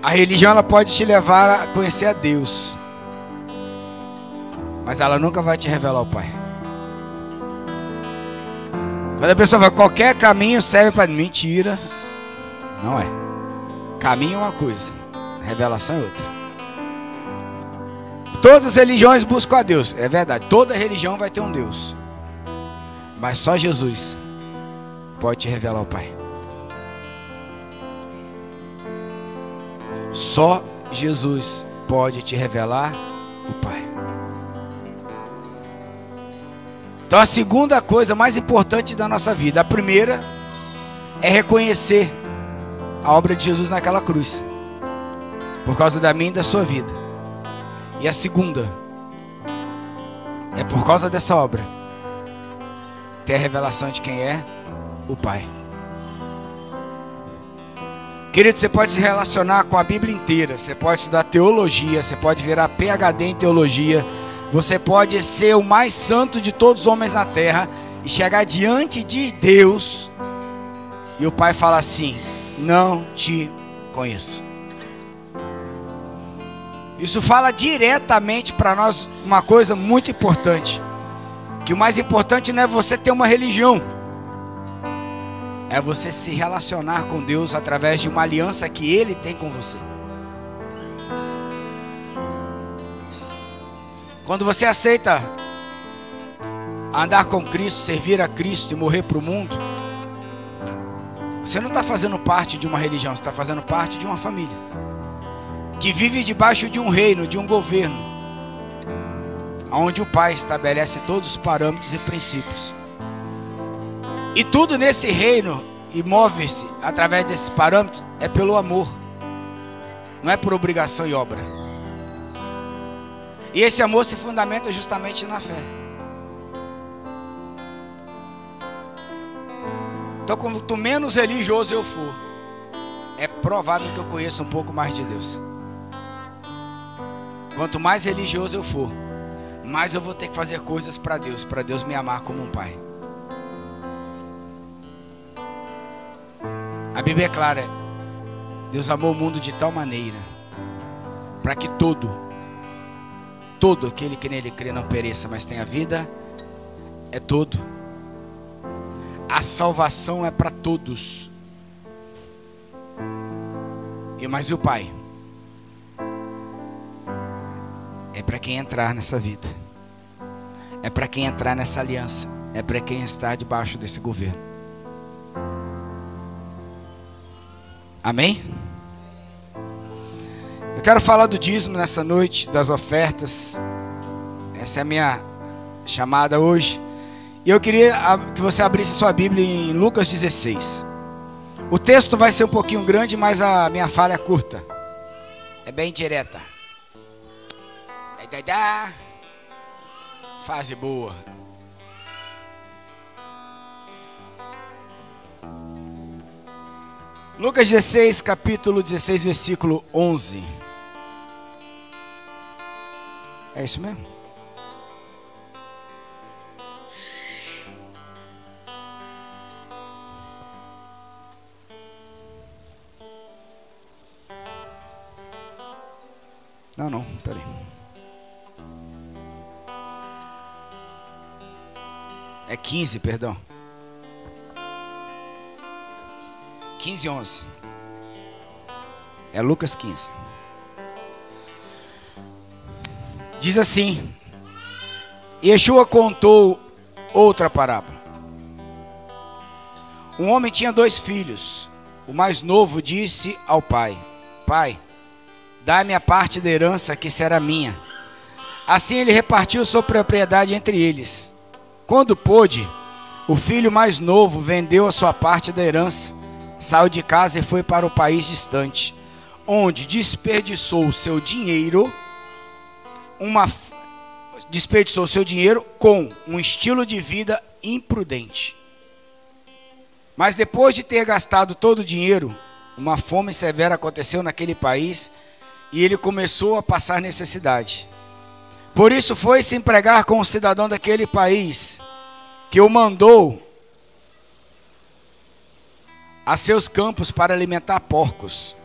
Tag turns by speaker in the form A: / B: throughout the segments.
A: A religião ela pode te levar a conhecer a Deus, mas ela nunca vai te revelar o Pai. Quando a pessoa fala, qualquer caminho serve para... Mentira. Não é. Caminho é uma coisa, revelação é outra. Todas as religiões buscam a Deus. É verdade, toda religião vai ter um Deus, mas só Jesus pode te revelar o Pai. Só Jesus pode te revelar o Pai. Então a segunda coisa mais importante da nossa vida, a primeira é reconhecer a obra de Jesus naquela cruz, por causa da minha e da sua vida. E a segunda é por causa dessa obra ter a revelação de quem é o Pai. Querido, você pode se relacionar com a Bíblia inteira, você pode estudar teologia, você pode virar PhD em teologia, você pode ser o mais santo de todos os homens na terra e chegar diante de Deus e o Pai fala assim: não te conheço. Isso fala diretamente para nós uma coisa muito importante, que o mais importante não é você ter uma religião, é você se relacionar com Deus através de uma aliança que Ele tem com você. Quando você aceita andar com Cristo, servir a Cristo e morrer para o mundo, você não está fazendo parte de uma religião, você está fazendo parte de uma família que vive debaixo de um reino, de um governo, onde o Pai estabelece todos os parâmetros e princípios. E tudo nesse reino, e move-se através desses parâmetros, é pelo amor, não é por obrigação e obra. E esse amor se fundamenta justamente na fé. Então, quanto menos religioso eu for, é provável que eu conheça um pouco mais de Deus. Quanto mais religioso eu for, mais eu vou ter que fazer coisas para Deus me amar como um pai. A Bíblia é clara, Deus amou o mundo de tal maneira, para que todo aquele que nele crê não pereça, mas tenha vida, é todo. A salvação é para todos. Mas e o Pai? É para quem entrar nessa vida, é para quem entrar nessa aliança, é para quem está debaixo desse governo. Amém? Eu quero falar do dízimo nessa noite, das ofertas. Essa é a minha chamada hoje. E eu queria que você abrisse sua Bíblia em Lucas 16. O texto vai ser um pouquinho grande, mas a minha fala é curta. É bem direta. Fase boa. Lucas 16, capítulo 16, versículo 11. É isso mesmo? Não, peraí. É 15, perdão. 15, 11. É Lucas 15. Diz assim: Yeshua contou outra parábola. Um homem tinha 2 filhos. O mais novo disse ao pai: Pai, dá-me a parte da herança que será minha. Assim ele repartiu sua propriedade entre eles. Quando pôde, o filho mais novo vendeu a sua parte da herança, saiu de casa e foi para o país distante, onde desperdiçou seu dinheiro com um estilo de vida imprudente. Mas depois de ter gastado todo o dinheiro, uma fome severa aconteceu naquele país e ele começou a passar necessidade. Por isso foi se empregar com um cidadão daquele país, que o mandou a seus campos para alimentar porcos.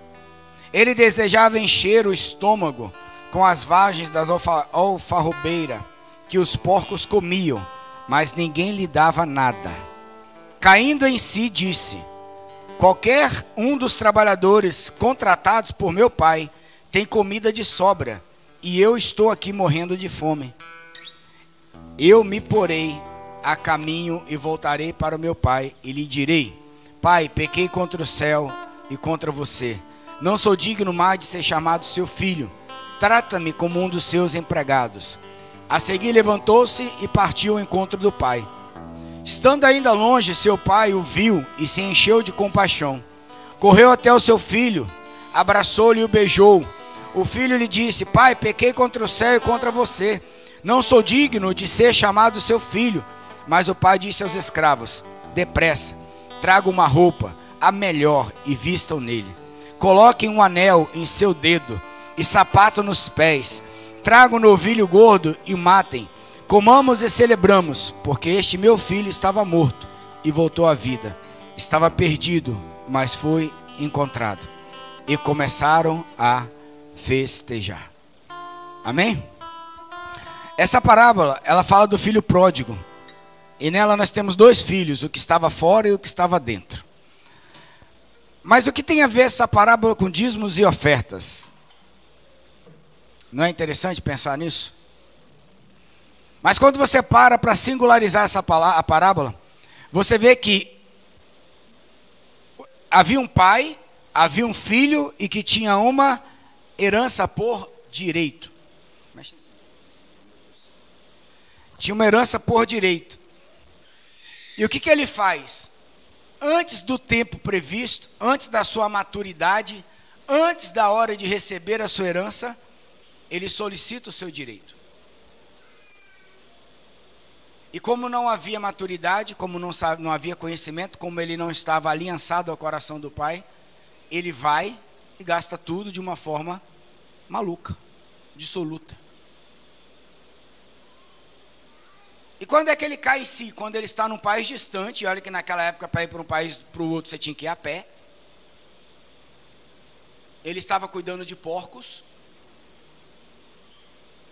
A: Ele desejava encher o estômago com as vagens das alfarrobeiras que os porcos comiam, mas ninguém lhe dava nada. Caindo em si, disse: qualquer um dos trabalhadores contratados por meu pai tem comida de sobra, e eu estou aqui morrendo de fome. Eu me porei a caminho e voltarei para o meu pai, e lhe direi: pai, pequei contra o céu e contra você. Não sou digno mais de ser chamado seu filho. Trata-me como um dos seus empregados. A seguir levantou-se e partiu ao encontro do pai. Estando ainda longe, seu pai o viu e se encheu de compaixão. Correu até o seu filho, abraçou-lhe e o beijou. O filho lhe disse: pai, pequei contra o céu e contra você. Não sou digno de ser chamado seu filho. Mas o pai disse aos escravos: depressa, tragam uma roupa, a melhor, e vistam nele. Coloquem um anel em seu dedo e sapato nos pés. Tragam um novilho gordo e o matem. Comamos e celebramos, porque este meu filho estava morto e voltou à vida. Estava perdido, mas foi encontrado. E começaram a festejar. Amém? Essa parábola, ela fala do filho pródigo. E nela nós temos dois filhos, o que estava fora e o que estava dentro. Mas o que tem a ver essa parábola com dízimos e ofertas? Não é interessante pensar nisso? Mas quando você para singularizar a parábola, você vê que havia um pai, havia um filho e que tinha uma herança por direito. Tinha uma herança por direito. E o que ele faz? Antes do tempo previsto, antes da sua maturidade, antes da hora de receber a sua herança, ele solicita o seu direito. E como não havia maturidade, como não havia conhecimento, como ele não estava aliançado ao coração do pai, ele vai e gasta tudo de uma forma maluca, dissoluta. E quando é que ele cai em si? Quando ele está num país distante, e olha que naquela época para ir para um país para o outro você tinha que ir a pé. Ele estava cuidando de porcos,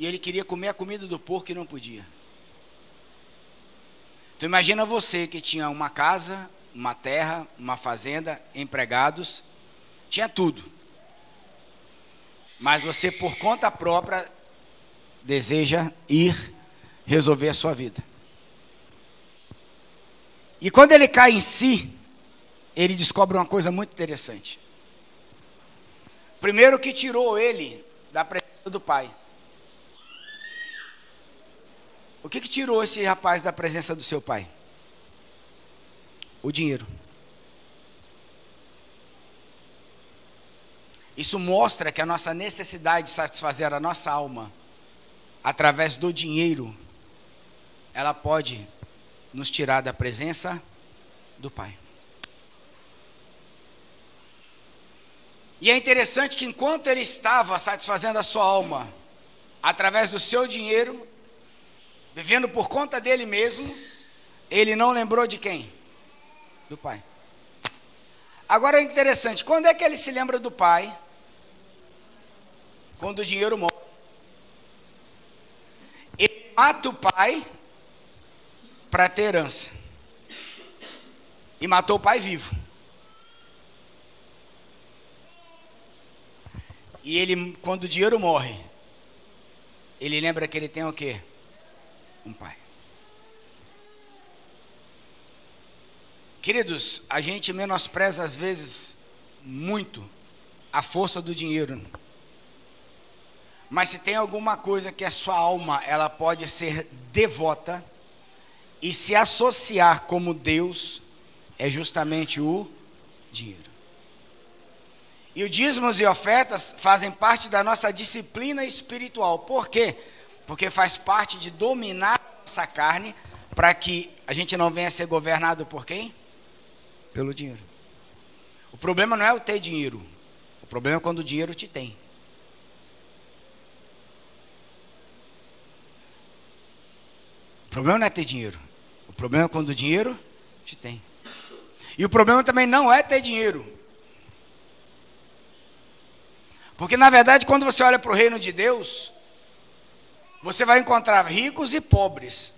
A: e ele queria comer a comida do porco e não podia. Então imagina você que tinha uma casa, uma terra, uma fazenda, empregados, tinha tudo. Mas você por conta própria deseja ir resolver a sua vida. E quando ele cai em si, ele descobre uma coisa muito interessante. Primeiro que tirou ele da presença do pai. O que tirou esse rapaz da presença do seu pai? O dinheiro. Isso mostra que a nossa necessidade de satisfazer a nossa alma através do dinheiro, ela pode nos tirar da presença do Pai. E é interessante que enquanto ele estava satisfazendo a sua alma através do seu dinheiro, vivendo por conta dele mesmo, ele não lembrou de quem? Do pai. Agora é interessante, quando é que ele se lembra do pai? Quando o dinheiro morre. Ele mata o pai para ter herança. E matou o pai vivo. E ele, quando o dinheiro morre, ele lembra que ele tem o quê? Um pai. Queridos, a gente menospreza às vezes muito a força do dinheiro. Mas se tem alguma coisa que a sua alma, ela pode ser devota e se associar como Deus, é justamente o dinheiro. E o dízimos e ofertas fazem parte da nossa disciplina espiritual. Por quê? Porque faz parte de dominar a nossa carne para que a gente não venha a ser governado por quem? Pelo dinheiro. O problema não é o ter dinheiro. O problema é quando o dinheiro te tem. O problema não é ter dinheiro. O problema é quando o dinheiro te tem. E o problema também não é ter dinheiro. Porque na verdade, quando você olha para o reino de Deus, você vai encontrar ricos e pobres.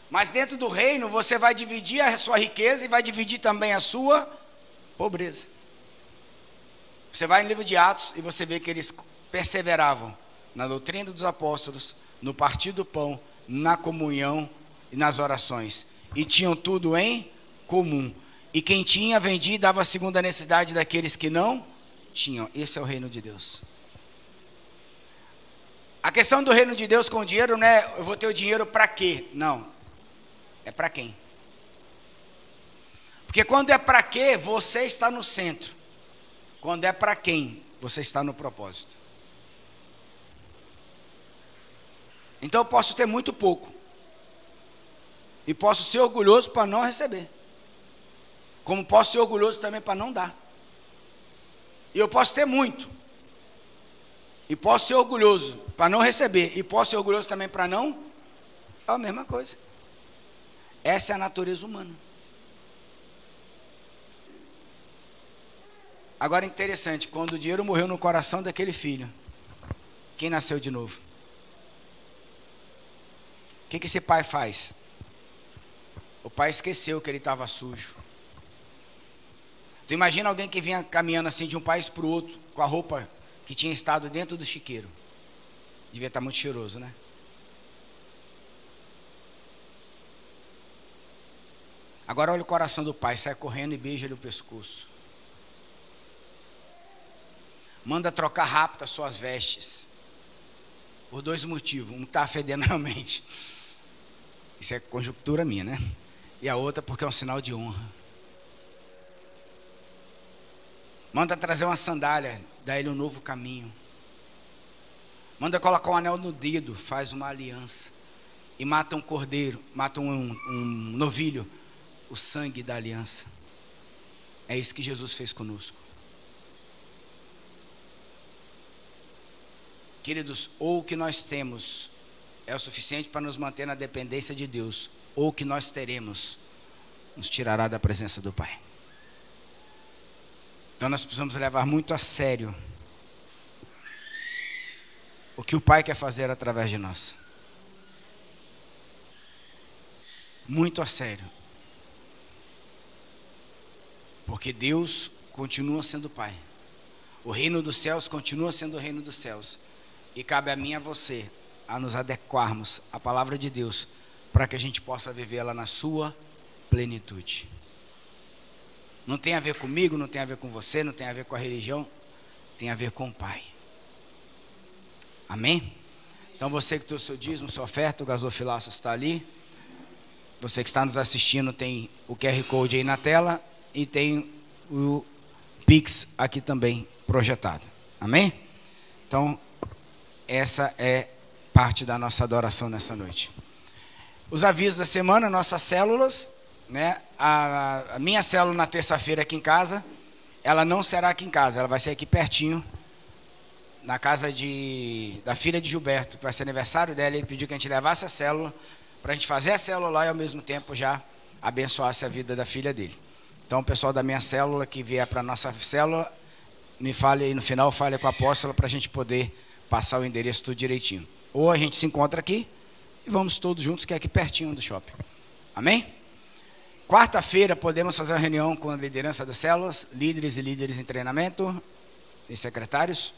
A: Mas dentro do reino, você vai dividir a sua riqueza e vai dividir também a sua pobreza. Você vai no livro de Atos e você vê que eles perseveravam na doutrina dos apóstolos, no partir do pão, na comunhão e nas orações. E tinham tudo em comum. E quem tinha, vendia e dava segundo a necessidade daqueles que não tinham. Esse é o reino de Deus. A questão do reino de Deus com o dinheiro não é eu vou ter o dinheiro para quê? Não. É para quem? Porque quando é para quê, você está no centro. Quando é para quem, você está no propósito. Então eu posso ter muito pouco. E posso ser orgulhoso para não receber. Como posso ser orgulhoso também para não dar. E eu posso ter muito. E posso ser orgulhoso para não receber. E posso ser orgulhoso também para não. É a mesma coisa. Essa é a natureza humana. Agora interessante, quando o dinheiro morreu no coração daquele filho, quem nasceu de novo? O que esse pai faz? O pai esqueceu que ele estava sujo. Tu imagina alguém que vinha caminhando assim de um país para o outro, com a roupa que tinha estado dentro do chiqueiro. Devia estar muito cheiroso, né? Agora olha o coração do pai, sai correndo e beija-lhe o pescoço. Manda trocar rápido as suas vestes. Por dois motivos. Um está fedendo realmente. Isso é conjuntura minha, né? E a outra porque é um sinal de honra. Manda trazer uma sandália, dá ele um novo caminho. Manda colocar um anel no dedo, faz uma aliança. E mata um cordeiro, mata um novilho. O sangue da aliança. É isso que Jesus fez conosco. Queridos, ou o que nós temos é o suficiente para nos manter na dependência de Deus, ou o que nós teremos nos tirará da presença do Pai. Então nós precisamos levar muito a sério o que o Pai quer fazer através de nós. Muito a sério. Porque Deus continua sendo Pai. O reino dos céus continua sendo o reino dos céus. E cabe a mim e a você a nos adequarmos à palavra de Deus para que a gente possa vivê-la na sua plenitude. Não tem a ver comigo, não tem a ver com você, não tem a ver com a religião, tem a ver com o Pai. Amém? Então você que tem o seu dízimo, sua oferta, o gasofilaço está ali. Você que está nos assistindo tem o QR Code aí na tela. E tem o Pix aqui também projetado. Amém? Então, essa é parte da nossa adoração nessa noite. Os avisos da semana, nossas células, né? A minha célula na terça-feira aqui em casa, ela não será aqui em casa, ela vai ser aqui pertinho, na casa da filha de Gilberto, que vai ser aniversário dela. Ele pediu que a gente levasse a célula, para a gente fazer a célula lá e ao mesmo tempo já abençoasse a vida da filha dele. Então, o pessoal da minha célula que vier para a nossa célula, me fale aí no final, fale com a apóstola para a gente poder passar o endereço tudo direitinho. Ou a gente se encontra aqui e vamos todos juntos, que é aqui pertinho do shopping. Amém? Quarta-feira podemos fazer uma reunião com a liderança das células, líderes e líderes em treinamento e secretários.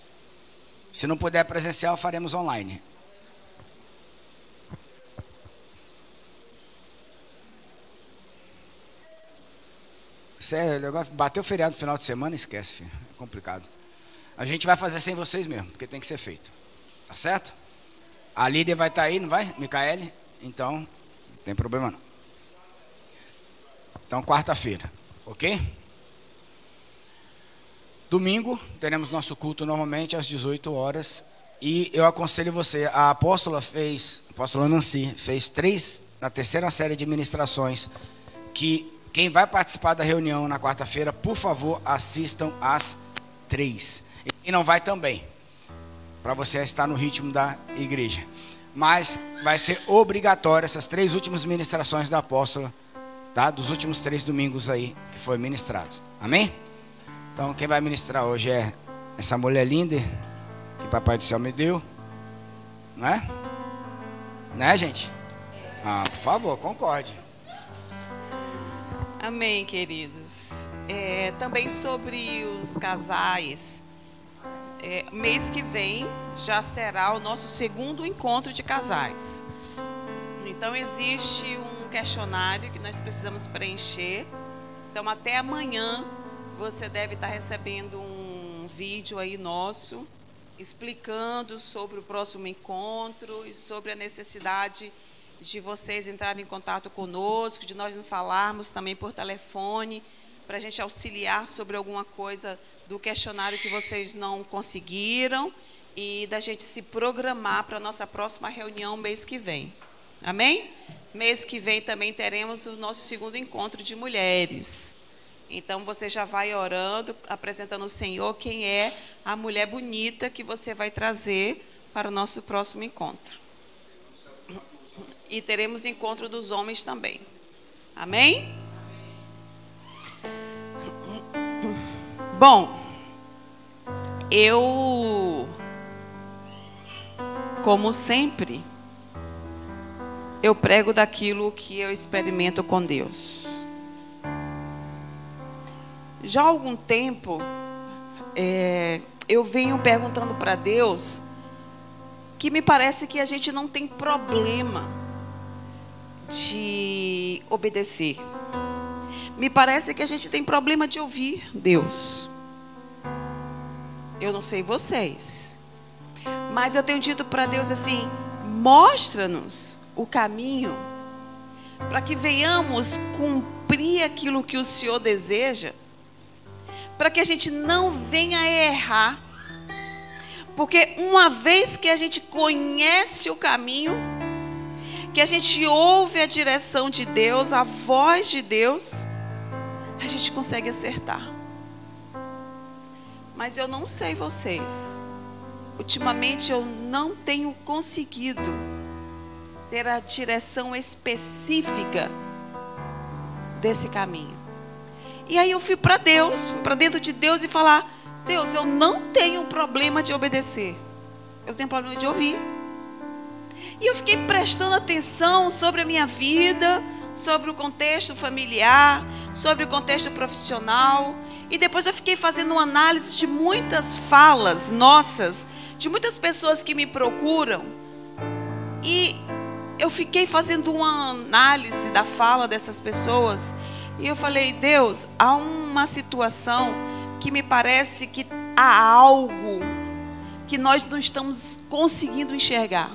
A: Se não puder presencial, faremos online. Sério, bateu o feriado no final de semana, esquece, filho. É complicado. A gente vai fazer sem vocês mesmo, porque tem que ser feito. Tá certo? A líder vai estar aí, não vai? Micaele? Então, não tem problema não. Então, quarta-feira, ok? Domingo, teremos nosso culto normalmente às 18 horas. E eu aconselho você, a apóstola Nancy, fez 3, na terceira série de ministrações, que quem vai participar da reunião na quarta-feira, por favor, assistam às 3. E quem não vai também, para você estar no ritmo da igreja. Mas vai ser obrigatório essas 3 últimas ministrações da apóstola, tá? Dos últimos 3 domingos aí que foi ministrados. Amém? Então quem vai ministrar hoje é essa mulher linda que o Papai do Céu me deu, não é? Né, gente? Ah, por favor, concorde.
B: Amém, queridos. Também sobre os casais, mês que vem já será o nosso segundo encontro de casais. Então existe um questionário que nós precisamos preencher. Então até amanhã você deve estar recebendo um vídeo aí nosso explicando sobre o próximo encontro e sobre a necessidade de vocês entrarem em contato conosco, de nós nos falarmos também por telefone, para a gente auxiliar sobre alguma coisa do questionário que vocês não conseguiram e da gente se programar para a nossa próxima reunião mês que vem. Amém? Mês que vem também teremos o nosso segundo encontro de mulheres. Então você já vai orando, apresentando ao Senhor quem é a mulher bonita que você vai trazer para o nosso próximo encontro. E teremos encontro dos homens também. Amém? Bom, como sempre, eu prego daquilo que eu experimento com Deus. Já há algum tempo, eu venho perguntando para Deus que me parece que a gente não tem problema de obedecer. Me parece que a gente tem problema de ouvir Deus. Eu não sei vocês, mas eu tenho dito para Deus assim: mostra-nos o caminho para que venhamos cumprir aquilo que o Senhor deseja, para que a gente não venha a errar. Porque uma vez que a gente conhece o caminho, que a gente ouve a direção de Deus, a voz de Deus, a gente consegue acertar. Mas eu não sei vocês, ultimamente eu não tenho conseguido ter a direção específica desse caminho. E aí eu fui para Deus, fui para dentro de Deus e falar: Deus, eu não tenho problema de obedecer, eu tenho problema de ouvir. E eu fiquei prestando atenção sobre a minha vida, sobre o contexto familiar, sobre o contexto profissional. E depois eu fiquei fazendo uma análise de muitas falas nossas, de muitas pessoas que me procuram. E eu fiquei fazendo uma análise da fala dessas pessoas. E eu falei: Deus, há uma situação que me parece que há algo que nós não estamos conseguindo enxergar.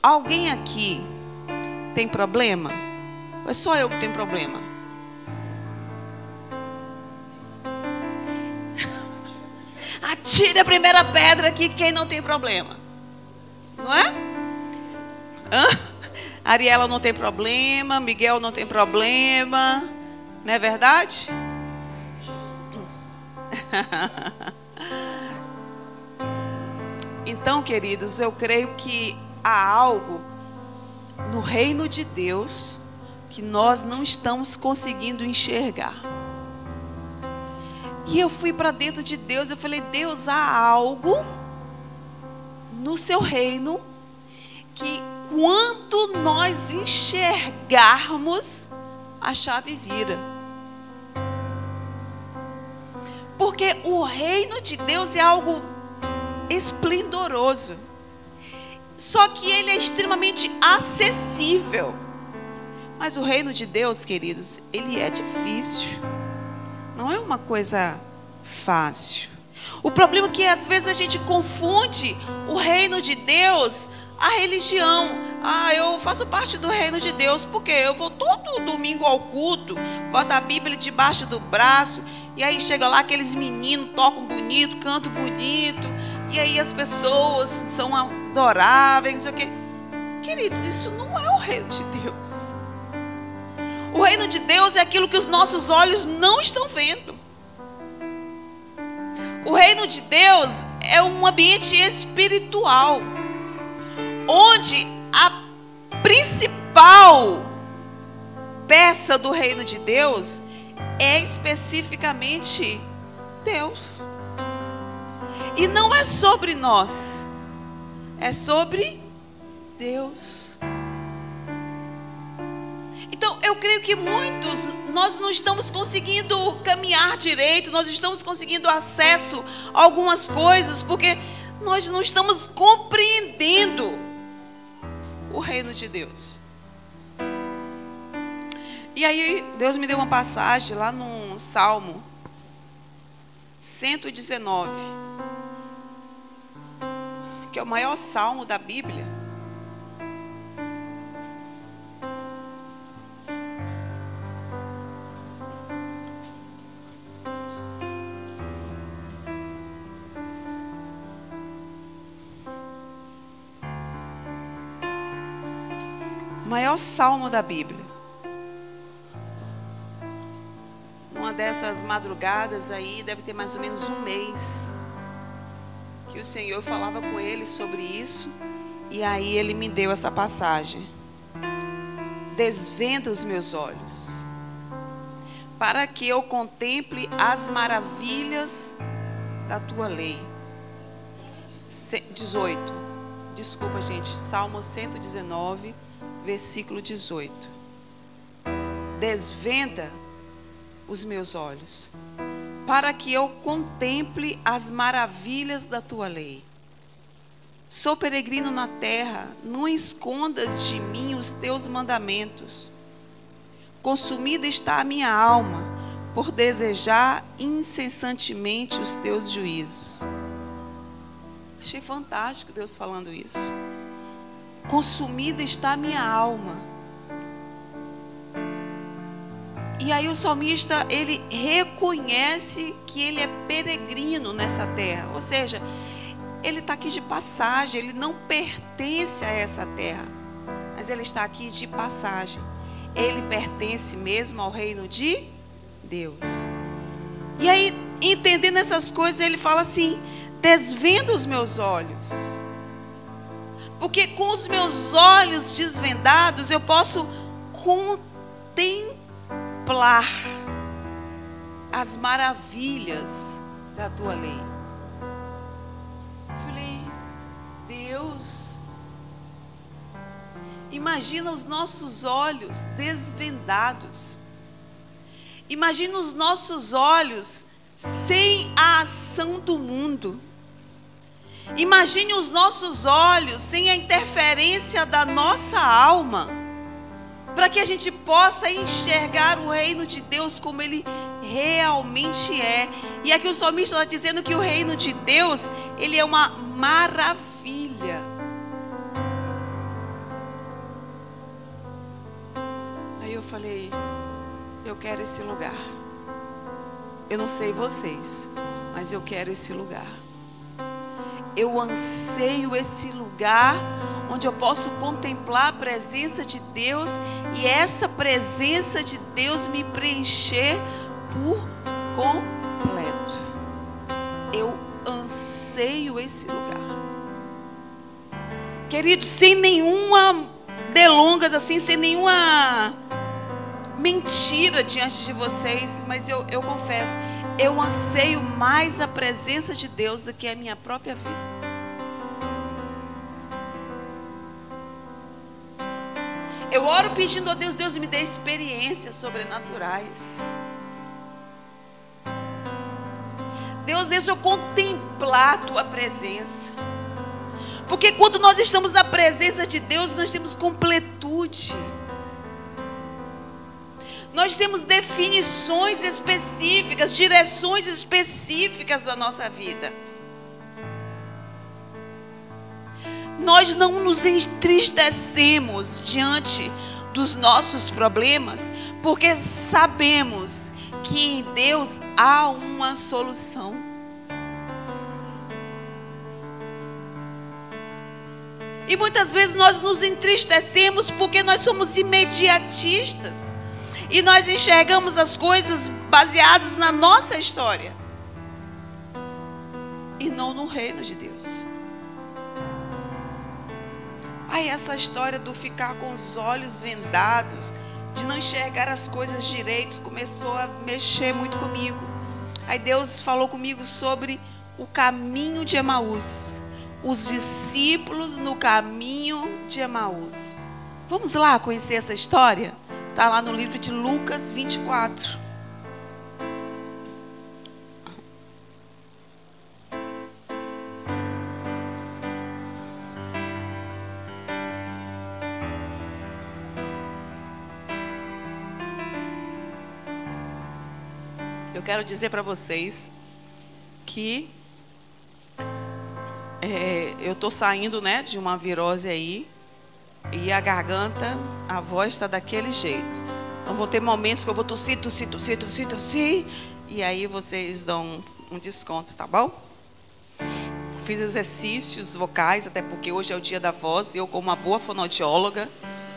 B: Alguém aqui tem problema? Ou é só eu que tenho problema? Atire a primeira pedra aqui, quem não tem problema. Não é? Ariela não tem problema, Miguel não tem problema. Não é verdade? Então, queridos, eu creio que há algo no reino de Deus que nós não estamos conseguindo enxergar. E eu fui para dentro de Deus, eu falei: Deus, há algo no seu reino que quando nós enxergarmos, a chave vira. Porque o reino de Deus é algo esplendoroso. Só que ele é extremamente acessível. Mas o reino de Deus, queridos, ele é difícil. Não é uma coisa fácil. O problema é que às vezes a gente confunde o reino de Deus à religião. Eu faço parte do reino de Deus porque eu vou todo domingo ao culto, boto a Bíblia debaixo do braço, e aí chega lá aqueles meninos, tocam bonito, cantam bonito, e aí as pessoas são adoráveis, não sei o quê. Queridos, isso não é o reino de Deus. O reino de Deus é aquilo que os nossos olhos não estão vendo. O reino de Deus é um ambiente espiritual, onde a principal peça do reino de Deus é especificamente Deus. E não é sobre nós, é sobre Deus. Então, eu creio que nós não estamos conseguindo caminhar direito, nós estamos conseguindo acesso a algumas coisas, porque nós não estamos compreendendo o reino de Deus. E aí, Deus me deu uma passagem lá no Salmo 119, que é o maior salmo da Bíblia. Maior salmo da Bíblia. Uma dessas madrugadas aí, deve ter mais ou menos um mês, que o Senhor falava com ele sobre isso, e aí ele me deu essa passagem. Desvenda os meus olhos, para que eu contemple as maravilhas da tua lei. 18. Desculpa, gente. Salmo 119, versículo 18. Desvenda os meus olhos, para que eu contemple as maravilhas da tua lei. Sou peregrino na terra, não escondas de mim os teus mandamentos. Consumida está a minha alma, por desejar incessantemente os teus juízos. Achei fantástico Deus falando isso. Consumida está a minha alma. E aí o salmista, ele reconhece que ele é peregrino nessa terra. Ou seja, ele está aqui de passagem, ele não pertence a essa terra, mas ele está aqui de passagem. Ele pertence mesmo ao reino de Deus. E aí, entendendo essas coisas, ele fala assim: desvenda os meus olhos, porque com os meus olhos desvendados eu posso contemplar as maravilhas da tua lei. Eu falei: Deus, imagina os nossos olhos desvendados. Imagina os nossos olhos sem a ação do mundo. Imagine os nossos olhos sem a interferência da nossa alma, para que a gente possa enxergar o reino de Deus como ele realmente é. E aqui o salmista está dizendo que o reino de Deus, ele é uma maravilha. Aí eu falei: eu quero esse lugar. Eu não sei vocês, mas eu quero esse lugar. Eu anseio esse lugar onde eu posso contemplar a presença de Deus e essa presença de Deus me preencher por completo. Eu anseio esse lugar. Queridos, sem nenhuma delongas assim, sem nenhuma mentira diante de vocês, mas eu confesso, eu anseio mais a presença de Deus do que a minha própria vida. Eu oro pedindo a Deus, Deus me dê experiências sobrenaturais. Deus, deixa eu contemplar a tua presença. Porque quando nós estamos na presença de Deus, nós temos completude. Nós temos definições específicas, direções específicas da nossa vida. Nós não nos entristecemos diante dos nossos problemas, porque sabemos que em Deus há uma solução. E muitas vezes nós nos entristecemos porque nós somos imediatistas. E nós enxergamos as coisas baseadas na nossa história e não no reino de Deus. Aí essa história do ficar com os olhos vendados, de não enxergar as coisas direito, começou a mexer muito comigo. Aí Deus falou comigo sobre o caminho de Emaús. Os discípulos no caminho de Emaús. Vamos lá conhecer essa história? Está lá no livro de Lucas 24. Eu quero dizer para vocês que eu estou saindo, né, de uma virose aí, e a garganta, a voz está daquele jeito. Então vou ter momentos que eu vou tossir, e aí vocês dão um desconto, tá bom? Fiz exercícios vocais, até porque hoje é o dia da voz, e eu, como uma boa fonoaudióloga,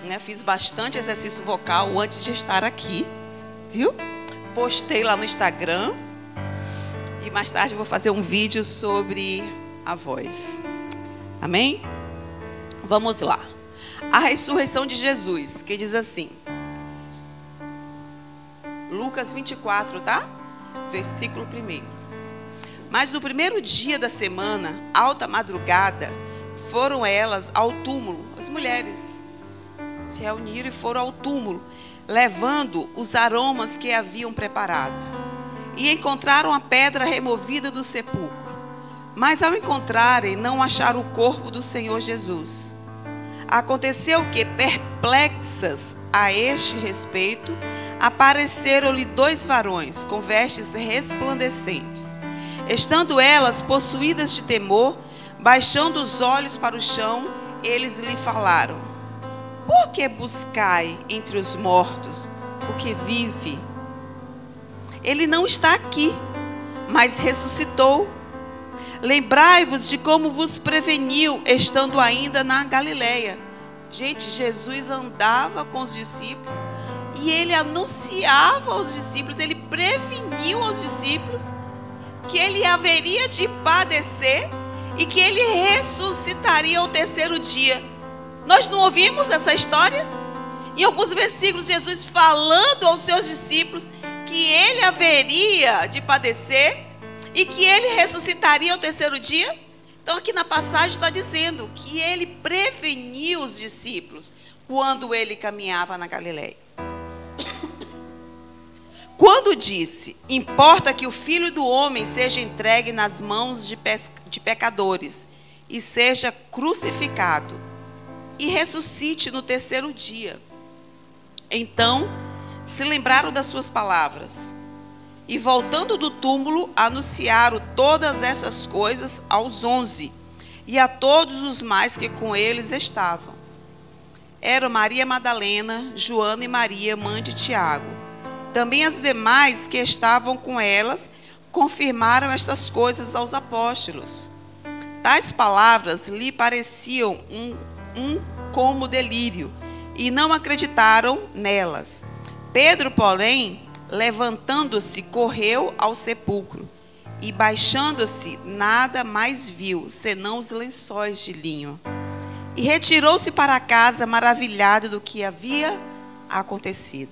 B: né, fiz bastante exercício vocal antes de estar aqui, viu? Postei lá no Instagram, e mais tarde eu vou fazer um vídeo sobre a voz. Amém? Vamos lá. A ressurreição de Jesus, que diz assim, Lucas 24, tá? Versículo 1. Mas no primeiro dia da semana, alta madrugada, foram elas ao túmulo. As mulheres se reuniram e foram ao túmulo, levando os aromas que haviam preparado. E encontraram a pedra removida do sepulcro. Mas ao encontrarem, não acharam o corpo do Senhor Jesus. Aconteceu que, perplexas a este respeito, apareceram-lhe 2 varões com vestes resplandecentes. Estando elas possuídas de temor, baixando os olhos para o chão, eles lhe falaram: por que buscai entre os mortos o que vive? Ele não está aqui, mas ressuscitou. Lembrai-vos de como vos preveniu, estando ainda na Galileia. Gente, Jesus andava com os discípulos e ele anunciava aos discípulos, ele preveniu aos discípulos que ele haveria de padecer e que ele ressuscitaria ao 3º dia. Nós não ouvimos essa história? Em alguns versículos, Jesus falando aos seus discípulos que ele haveria de padecer e que ele ressuscitaria ao 3º dia. Então aqui na passagem está dizendo que ele preveniu os discípulos quando ele caminhava na Galileia. Quando disse: importa que o Filho do Homem seja entregue nas mãos de pecadores e seja crucificado e ressuscite no 3º dia. Então se lembraram das suas palavras e, voltando do túmulo, anunciaram todas essas coisas aos 11 e a todos os mais que com eles estavam. Eram Maria Madalena, Joana e Maria, mãe de Tiago. Também as demais que estavam com elas confirmaram estas coisas aos apóstolos. Tais palavras lhe pareciam como delírio, e não acreditaram nelas. Pedro, porém, levantando-se, correu ao sepulcro, e baixando-se, nada mais viu, senão os lençóis de linho. E retirou-se para casa, maravilhado do que havia acontecido.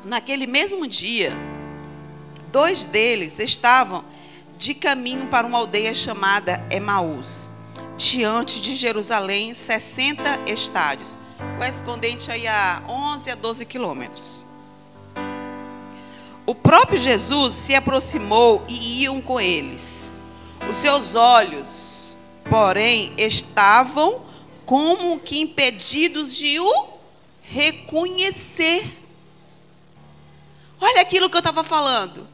B: Naquele mesmo dia, 2 deles estavam de caminho para uma aldeia chamada Emaús, diante de Jerusalém, 60 estádios, correspondente aí a 11 a 12 quilômetros. O próprio Jesus se aproximou e iam com eles. Os seus olhos, porém, estavam como que impedidos de o reconhecer. Olha aquilo que eu estava falando.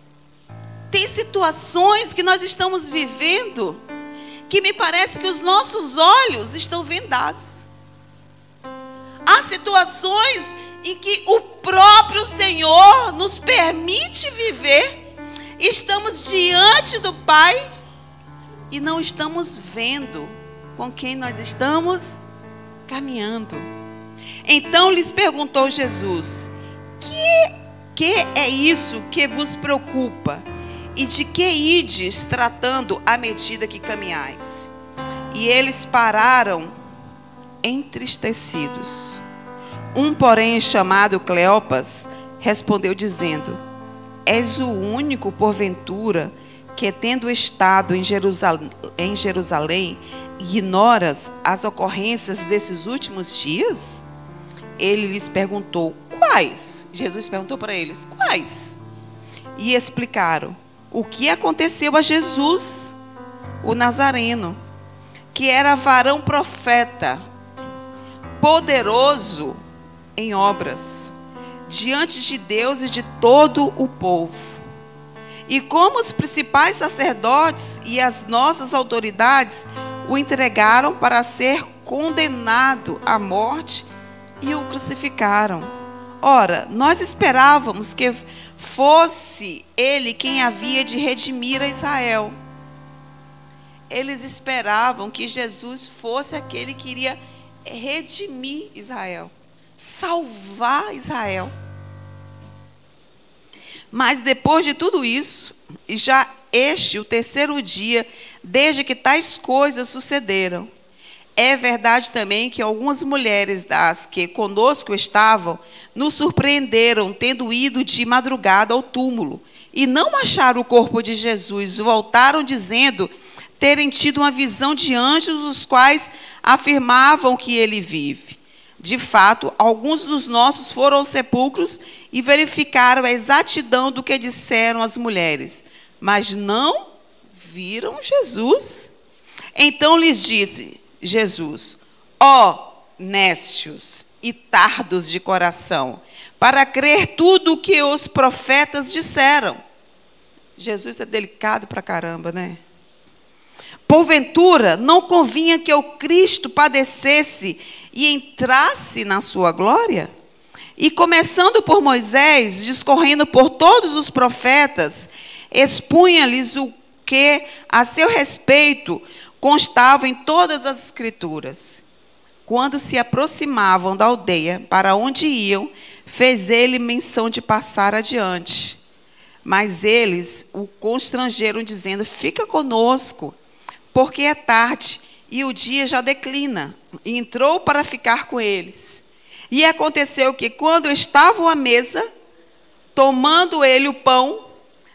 B: Tem situações que nós estamos vivendo que me parece que os nossos olhos estão vendados. Há situações em que o próprio Senhor nos permite viver, estamos diante do Pai e não estamos vendo com quem nós estamos caminhando. Então lhes perguntou Jesus: que é isso que vos preocupa? E de que ides tratando à medida que caminhais? E eles pararam entristecidos. Um, porém, chamado Cleopas, respondeu dizendo: És o único, porventura, que, tendo estado em Jerusalém, ignoras as ocorrências desses últimos dias? Ele lhes perguntou: quais? Jesus perguntou para eles: quais? E explicaram o que aconteceu a Jesus, o Nazareno, que era varão profeta, poderoso em obras, diante de Deus e de todo o povo. E como os principais sacerdotes e as nossas autoridades o entregaram para ser condenado à morte e o crucificaram. Ora, nós esperávamos que fosse ele quem havia de redimir a Israel. Eles esperavam que Jesus fosse aquele que iria redimir Israel, salvar Israel. Mas depois de tudo isso, já o terceiro dia, desde que tais coisas sucederam, é verdade também que algumas mulheres das que conosco estavam, nos surpreenderam, tendo ido de madrugada ao túmulo, e não acharam o corpo de Jesus. Voltaram dizendo terem tido uma visão de anjos, os quais afirmavam que ele vive. De fato, alguns dos nossos foram aos sepulcros e verificaram a exatidão do que disseram as mulheres, mas não viram Jesus. Então lhes disse Jesus: ó nécios e tardos de coração, para crer tudo o que os profetas disseram. Jesus é delicado pra caramba, né? Porventura, não convinha que o Cristo padecesse e entrasse na sua glória? E começando por Moisés, discorrendo por todos os profetas, expunha-lhes o que a seu respeito constava em todas as Escrituras. Quando se aproximavam da aldeia para onde iam, fez ele menção de passar adiante. Mas eles o constrangeram, dizendo: fica conosco, porque é tarde e o dia já declina. E entrou para ficar com eles. E aconteceu que, quando estavam à mesa, tomando ele o pão,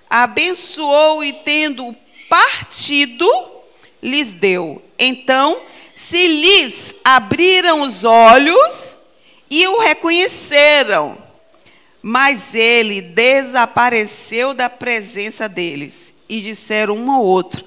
B: abençoou e, tendo partido, lhes deu. Então se lhes abriram os olhos e o reconheceram, mas ele desapareceu da presença deles. E disseram um ao outro: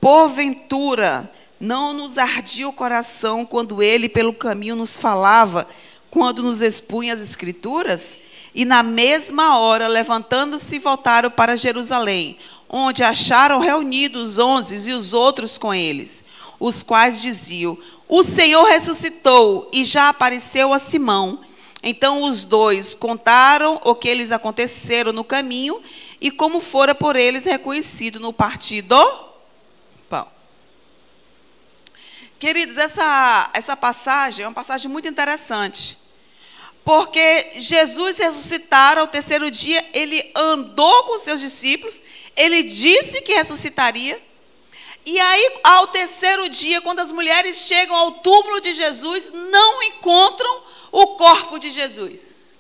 B: porventura não nos ardia o coração quando ele pelo caminho nos falava, quando nos expunha as Escrituras? E na mesma hora, levantando-se, voltaram para Jerusalém, onde acharam reunidos os 11 e os outros com eles, os quais diziam: o Senhor ressuscitou e já apareceu a Simão. Então os dois contaram o que lhes aconteceram no caminho e como fora por eles reconhecido no partir do pão. Queridos, essa passagem é uma passagem muito interessante, porque Jesus ressuscitara ao terceiro dia, ele andou com seus discípulos, ele disse que ressuscitaria, e aí ao terceiro dia, quando as mulheres chegam ao túmulo de Jesus, não encontram o corpo de Jesus.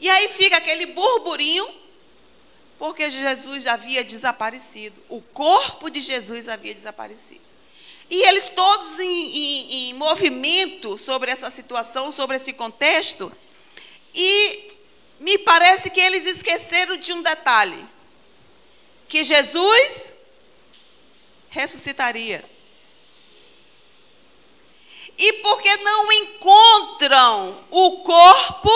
B: E aí fica aquele burburinho, porque Jesus havia desaparecido, o corpo de Jesus havia desaparecido. E eles todos em movimento sobre essa situação, sobre esse contexto, e me parece que eles esqueceram de um detalhe, que Jesus ressuscitaria. E porque não encontram o corpo,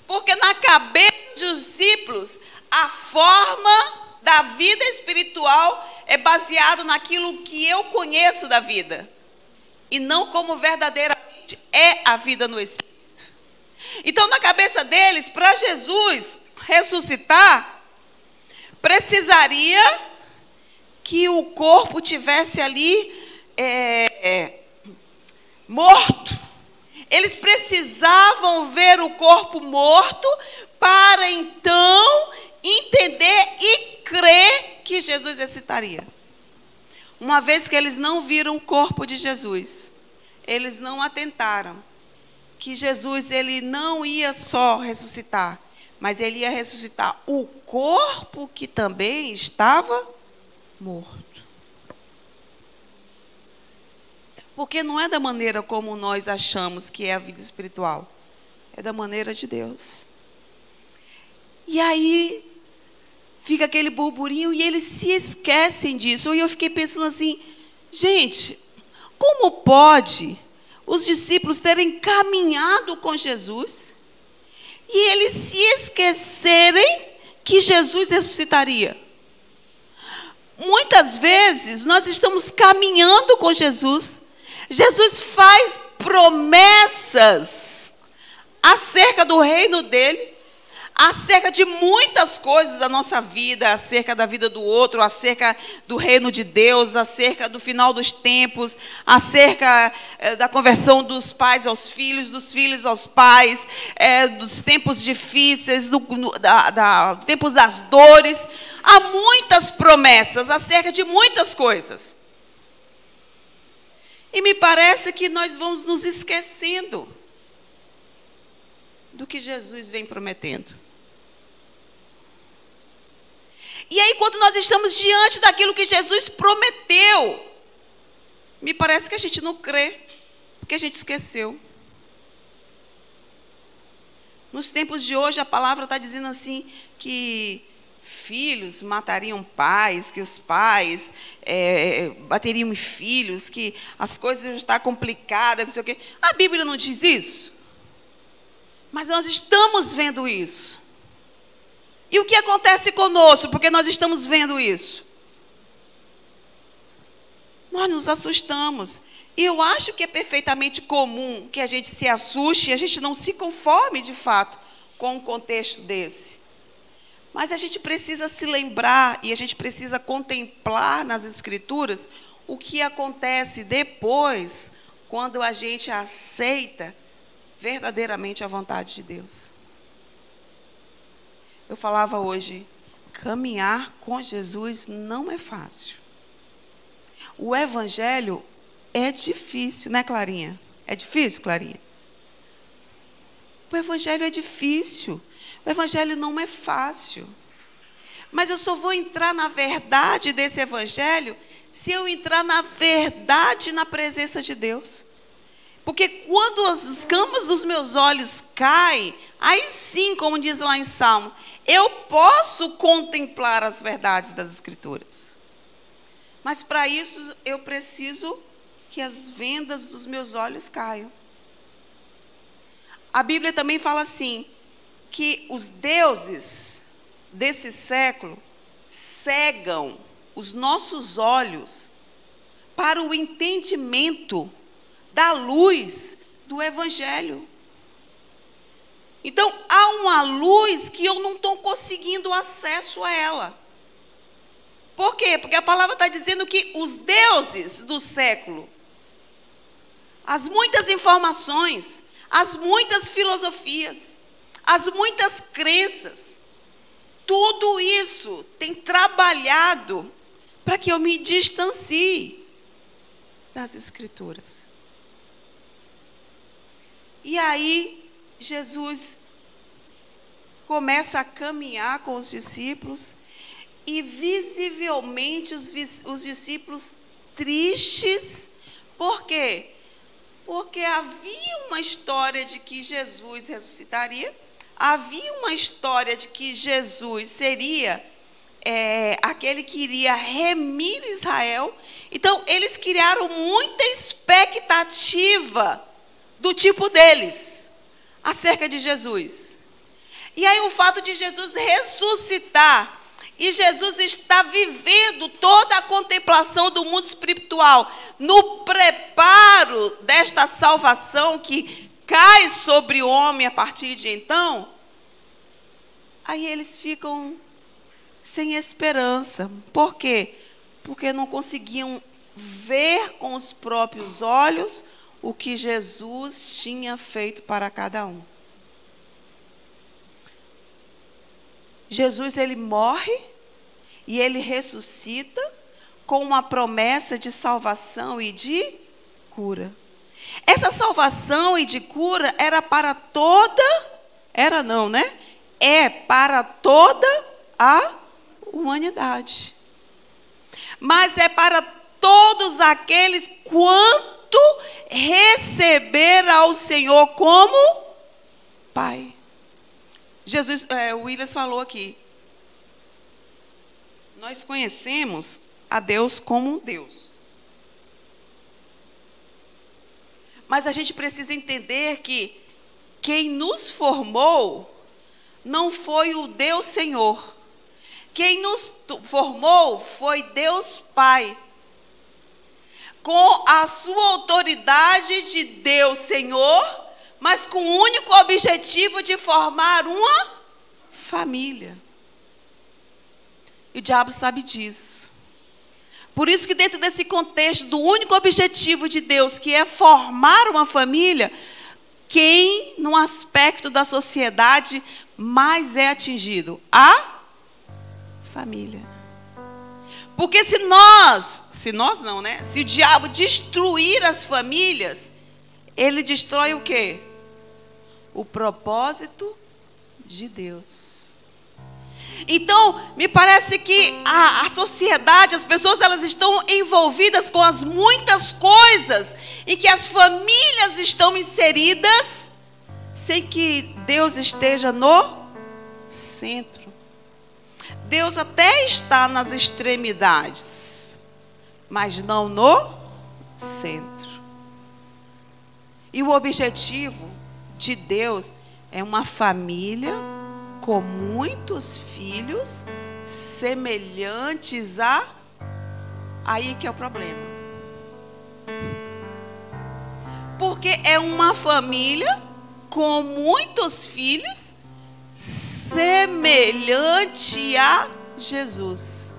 B: porque na cabeça dos discípulos, a forma da vida espiritual é baseado naquilo que eu conheço da vida, e não como verdadeiramente é a vida no Espírito. Então, na cabeça deles, para Jesus ressuscitar, precisaria que o corpo tivesse ali morto. Eles precisavam ver o corpo morto para então entender e crer que Jesus ressuscitaria. Uma vez que eles não viram o corpo de Jesus, eles não atentaram que Jesus ele não ia só ressuscitar, mas ele ia ressuscitar o corpo que também estava morto. Porque não é da maneira como nós achamos que é a vida espiritual. É da maneira de Deus. E aí, fica aquele burburinho e eles se esquecem disso. E eu fiquei pensando assim, gente, como pode os discípulos terem caminhado com Jesus e eles se esquecerem que Jesus ressuscitaria? Muitas vezes nós estamos caminhando com Jesus. Jesus faz promessas acerca do reino dele, acerca de muitas coisas da nossa vida, acerca da vida do outro, acerca do reino de Deus, acerca do final dos tempos, acerca da conversão dos pais aos filhos, dos filhos aos pais, dos tempos difíceis, tempos das dores. Há muitas promessas acerca de muitas coisas. E me parece que nós vamos nos esquecendo do que Jesus vem prometendo. E aí, quando nós estamos diante daquilo que Jesus prometeu, me parece que a gente não crê, porque a gente esqueceu. Nos tempos de hoje, a palavra está dizendo assim, que filhos matariam pais, que os pais bateriam em filhos, que as coisas estão complicadas, não sei o quê. A Bíblia não diz isso. Mas nós estamos vendo isso. E o que acontece conosco, porque nós estamos vendo isso? Nós nos assustamos. E eu acho que é perfeitamente comum que a gente se assuste e a gente não se conforme, de fato, com um contexto desse. Mas a gente precisa se lembrar e a gente precisa contemplar nas Escrituras o que acontece depois, quando a gente aceita verdadeiramente a vontade de Deus. Eu falava hoje, caminhar com Jesus não é fácil. O Evangelho é difícil, né, Clarinha? É difícil, Clarinha? O Evangelho é difícil. O Evangelho não é fácil. Mas eu só vou entrar na verdade desse Evangelho se eu entrar na verdade na presença de Deus. Porque quando as escamas dos meus olhos caem, aí sim, como diz lá em Salmos, eu posso contemplar as verdades das Escrituras. Mas para isso eu preciso que as vendas dos meus olhos caiam. A Bíblia também fala assim, que os deuses desse século cegam os nossos olhos para o entendimento da luz do Evangelho. Então, há uma luz que eu não estou conseguindo acesso a ela. Por quê? Porque a palavra está dizendo que os deuses do século, as muitas informações, as muitas filosofias, as muitas crenças, tudo isso tem trabalhado para que eu me distancie das Escrituras. E aí, Jesus começa a caminhar com os discípulos e visivelmente os discípulos tristes. Por quê? Porque havia uma história de que Jesus ressuscitaria, havia uma história de que Jesus seria aquele que iria remir Israel. Então, eles criaram muita expectativa do tipo deles, acerca de Jesus. E aí o fato de Jesus ressuscitar, e Jesus está vivendo toda a contemplação do mundo espiritual, no preparo desta salvação que cai sobre o homem a partir de então, aí eles ficam sem esperança. Por quê? Porque não conseguiam ver com os próprios olhos o que Jesus tinha feito para cada um. Jesus, ele morre e ele ressuscita com uma promessa de salvação e de cura. Essa salvação e de cura era para toda, era não, né? É para toda a humanidade. Mas é para todos aqueles quanto receber ao Senhor como Pai. Jesus, o Williams falou aqui. Nós conhecemos a Deus como Deus. Mas a gente precisa entender que quem nos formou não foi o Deus Senhor. Quem nos formou foi Deus Pai. Com a sua autoridade de Deus Senhor, mas com o único objetivo de formar uma família. E o diabo sabe disso. Por isso que dentro desse contexto do único objetivo de Deus, que é formar uma família, quem no aspecto da sociedade mais é atingido? A família. Porque se nós não, né? Se o diabo destruir as famílias, ele destrói o quê? O propósito de Deus. Então, me parece que a sociedade, as pessoas, elas estão envolvidas com as muitas coisas em que as famílias estão inseridas, sem que Deus esteja no centro. Deus até está nas extremidades, mas não no centro. E o objetivo de Deus é uma família com muitos filhos semelhantes a... Aí que é o problema. Porque é uma família com muitos filhos semelhante a Jesus.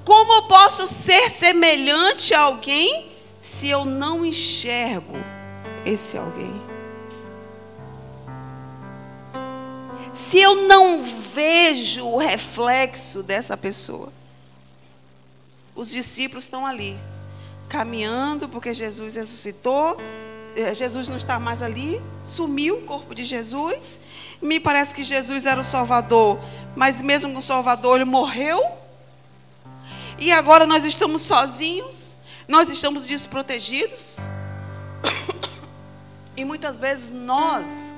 B: Como eu posso ser semelhante a alguém se eu não enxergo esse alguém? Se eu não vejo o reflexo dessa pessoa. Os discípulos estão ali, caminhando, porque Jesus ressuscitou. Jesus não está mais ali, sumiu o corpo de Jesus. Me parece que Jesus era o Salvador, mas mesmo o Salvador, ele morreu. E agora nós estamos sozinhos, nós estamos desprotegidos. E muitas vezes nós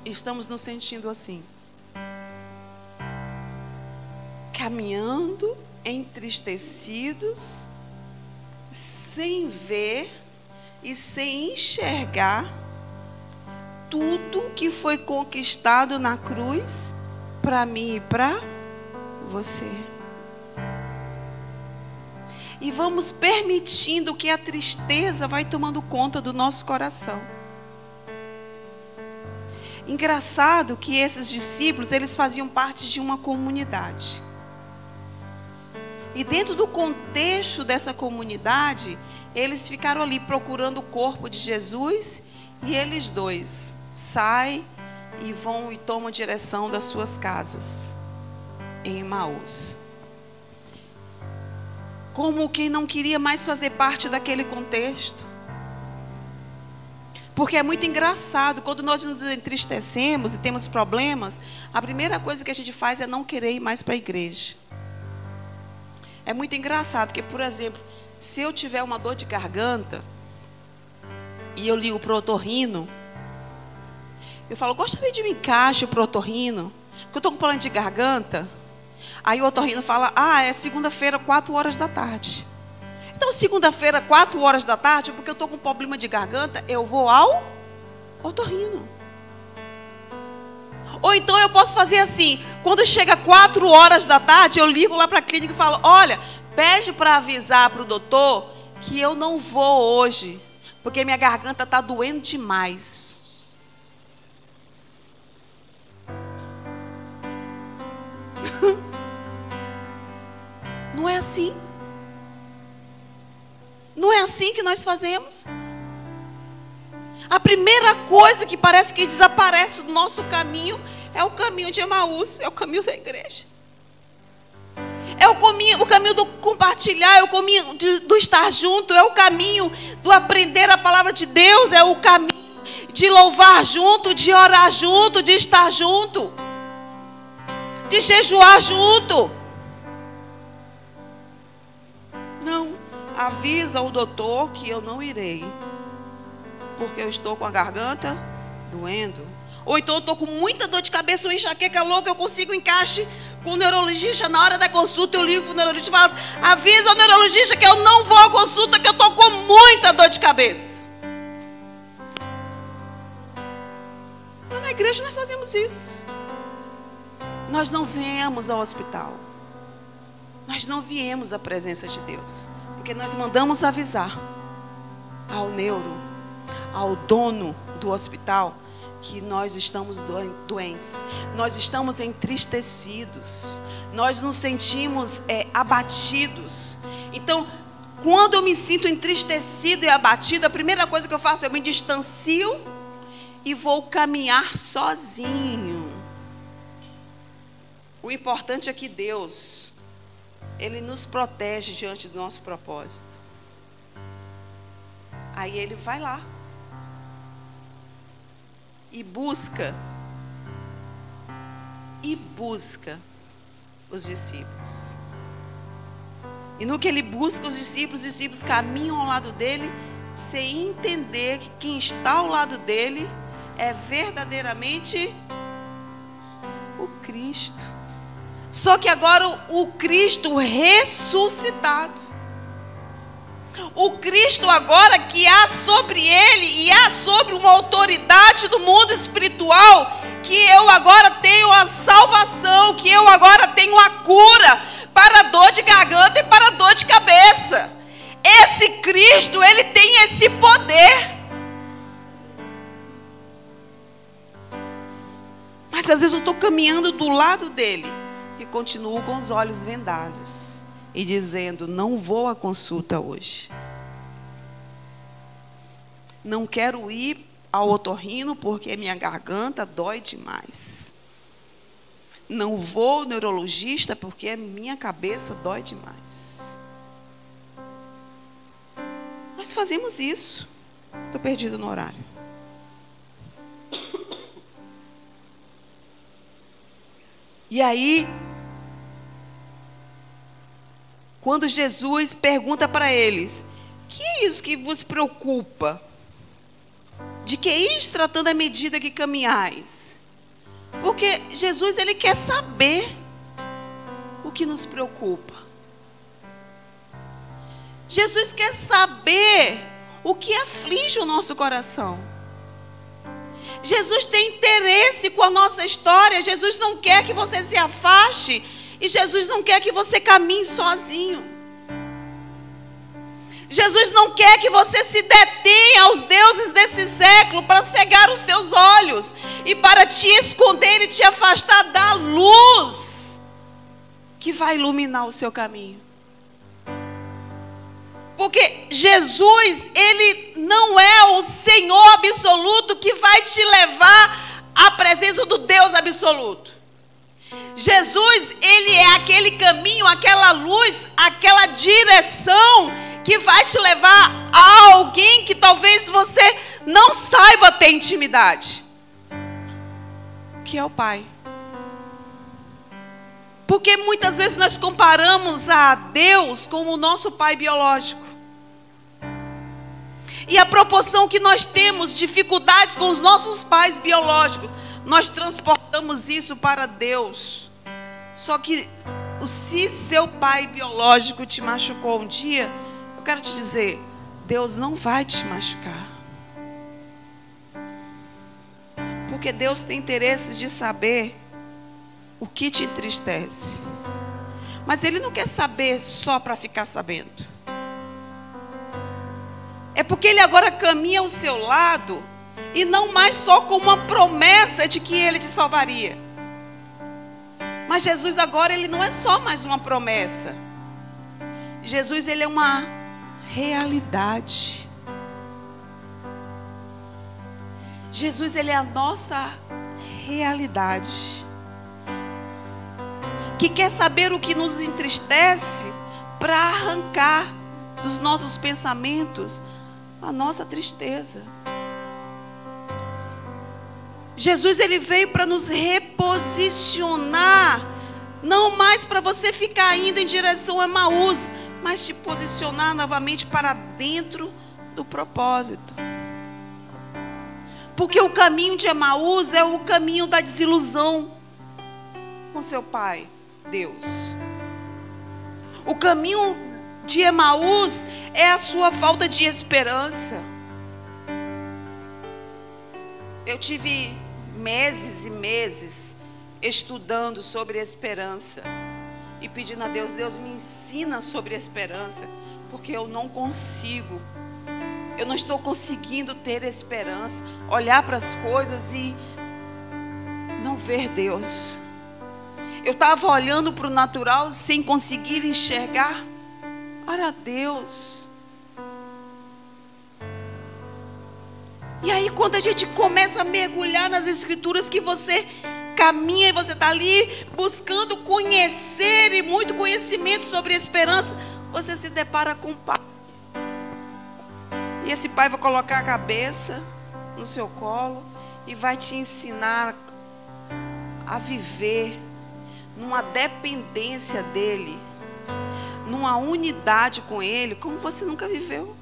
B: estamos nos sentindo assim, caminhando, entristecidos, sem ver e sem enxergar tudo que foi conquistado na cruz para mim e para você. E vamos permitindo que a tristeza vai tomando conta do nosso coração. Engraçado que esses discípulos, eles faziam parte de uma comunidade. E dentro do contexto dessa comunidade, eles ficaram ali procurando o corpo de Jesus, e eles dois saem e vão e tomam direção das suas casas em Emaús. Como quem não queria mais fazer parte daquele contexto. Porque é muito engraçado, quando nós nos entristecemos e temos problemas, a primeira coisa que a gente faz é não querer ir mais para a igreja. É muito engraçado, porque, por exemplo, se eu tiver uma dor de garganta e eu ligo para o otorrino, eu falo, gostaria de um encaixe para o otorrino, porque eu estou com problema de garganta. Aí o otorrino fala, é segunda-feira, 4 horas da tarde. Então, segunda-feira, 4 horas da tarde, porque eu estou com problema de garganta, eu vou ao otorrino. Ou então eu posso fazer assim, quando chega 4 horas da tarde, eu ligo lá para a clínica e falo, olha, pede para avisar para o doutor que eu não vou hoje, porque minha garganta está doendo demais. Não é assim. Não é assim que nós fazemos. A primeira coisa que parece que desaparece do nosso caminho é o caminho de Emaús, é o caminho da igreja. É o caminho do compartilhar, é o caminho do estar junto, é o caminho do aprender a palavra de Deus, é o caminho de louvar junto, de orar junto, de estar junto, de jejuar junto. Não, avisa o doutor que eu não irei, porque eu estou com a garganta doendo. Ou então eu estou com muita dor de cabeça, uma enxaqueca louca, eu consigo encaixe com o neurologista. Na hora da consulta eu ligo para o neurologista e falo: avisa ao neurologista que eu não vou à consulta, que eu estou com muita dor de cabeça. Mas na igreja nós fazemos isso. Nós não viemos ao hospital. Nós não viemos à presença de Deus, porque nós mandamos avisar ao neuro, ao dono do hospital, que nós estamos doentes, nós estamos entristecidos, nós nos sentimos abatidos. Então, quando eu me sinto entristecido e abatido, a primeira coisa que eu faço, eu me distancio e vou caminhar sozinho. O importante é que Deus, Ele nos protege diante do nosso propósito. Aí Ele vai lá e busca os discípulos. E no que Ele busca os discípulos caminham ao lado dele, sem entender que quem está ao lado dele é verdadeiramente o Cristo. Só que agora o Cristo ressuscitado. O Cristo agora que há sobre ele e há sobre uma autoridade do mundo espiritual, que eu agora tenho a salvação, que eu agora tenho a cura para a dor de garganta e para a dor de cabeça. Esse Cristo, ele tem esse poder. Mas às vezes eu estou caminhando do lado dele e continuo com os olhos vendados e dizendo: não vou à consulta hoje. Não quero ir ao otorrino porque minha garganta dói demais. Não vou ao neurologista porque minha cabeça dói demais. Nós fazemos isso. Estou perdido no horário. E aí, quando Jesus pergunta para eles: que é isso que vos preocupa? De que is tratando à medida que caminhais? Porque Jesus, ele quer saber o que nos preocupa. Jesus quer saber o que aflige o nosso coração. Jesus tem interesse com a nossa história. Jesus não quer que você se afaste. E Jesus não quer que você caminhe sozinho. Jesus não quer que você se detenha aos deuses desse século para cegar os teus olhos e para te esconder e te afastar da luz que vai iluminar o seu caminho. Porque Jesus, ele não é o Senhor absoluto que vai te levar à presença do Deus absoluto. Jesus, ele é aquele caminho, aquela luz, aquela direção que vai te levar a alguém que talvez você não saiba ter intimidade, que é o Pai. Porque muitas vezes nós comparamos a Deus com o nosso pai biológico. E a proporção que nós temos dificuldades com os nossos pais biológicos, nós transportamos isso para Deus. Só que se seu pai biológico te machucou um dia, eu quero te dizer, Deus não vai te machucar. Porque Deus tem interesse de saber o que te entristece. Mas Ele não quer saber só para ficar sabendo. É porque Ele agora caminha ao seu lado e não mais só com uma promessa de que Ele te salvaria. Mas Jesus agora, Ele não é só mais uma promessa. Jesus, Ele é uma realidade. Jesus, Ele é a nossa realidade. que quer saber o que nos entristece para arrancar dos nossos pensamentos a nossa tristeza. Jesus, ele veio para nos reposicionar, não mais para você ficar indo em direção a Emaús, mas te posicionar novamente para dentro do propósito. Porque o caminho de Emaús é o caminho da desilusão com seu Pai, Deus. O caminho de Emaús é a sua falta de esperança. Eu tive meses e meses estudando sobre esperança e pedindo a Deus, Deus me ensina sobre esperança, porque eu não consigo. Eu não estou conseguindo ter esperança, olhar para as coisas e não ver Deus. Eu estava olhando para o natural sem conseguir enxergar. Ora, Deus. E aí quando a gente começa a mergulhar nas escrituras, que você caminha e você está ali buscando conhecer e muito conhecimento sobre esperança, você se depara com um pai. E esse pai vai colocar a cabeça no seu colo e vai te ensinar a viver numa dependência dele, numa unidade com ele, como você nunca viveu.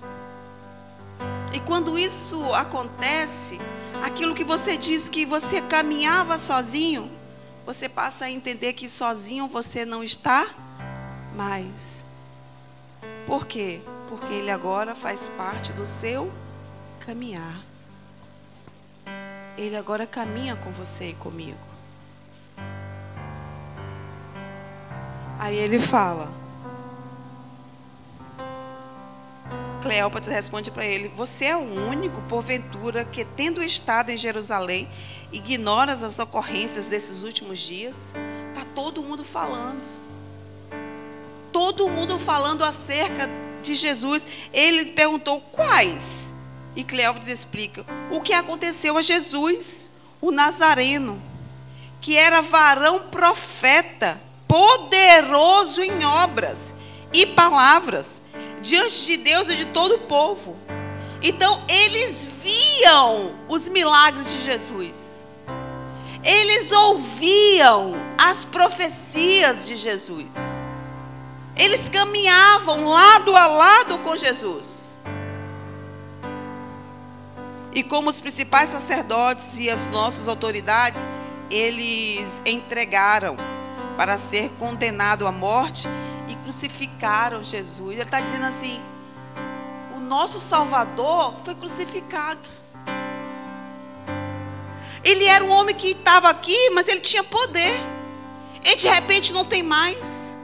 B: E quando isso acontece, aquilo que você diz que você caminhava sozinho, você passa a entender que sozinho você não está mais. Por quê? Porque ele agora faz parte do seu caminhar. Ele agora caminha com você e comigo. Aí ele fala. Cleópatra responde para ele: você é o único, porventura, que tendo estado em Jerusalém, ignoras as ocorrências desses últimos dias? Está todo mundo falando. Todo mundo falando acerca de Jesus. Ele perguntou: quais? E Cleópatra explica: o que aconteceu a Jesus, o Nazareno, que era varão profeta, poderoso em obras e palavras, diante de Deus e de todo o povo. Então eles viam os milagres de Jesus. Eles ouviam as profecias de Jesus. Eles caminhavam lado a lado com Jesus. E como os principais sacerdotes e as nossas autoridades, eles entregaram para ser condenado à morte e crucificaram Jesus. Ele está dizendo assim: o nosso Salvador foi crucificado. Ele era um homem que estava aqui, mas ele tinha poder. E de repente não tem mais.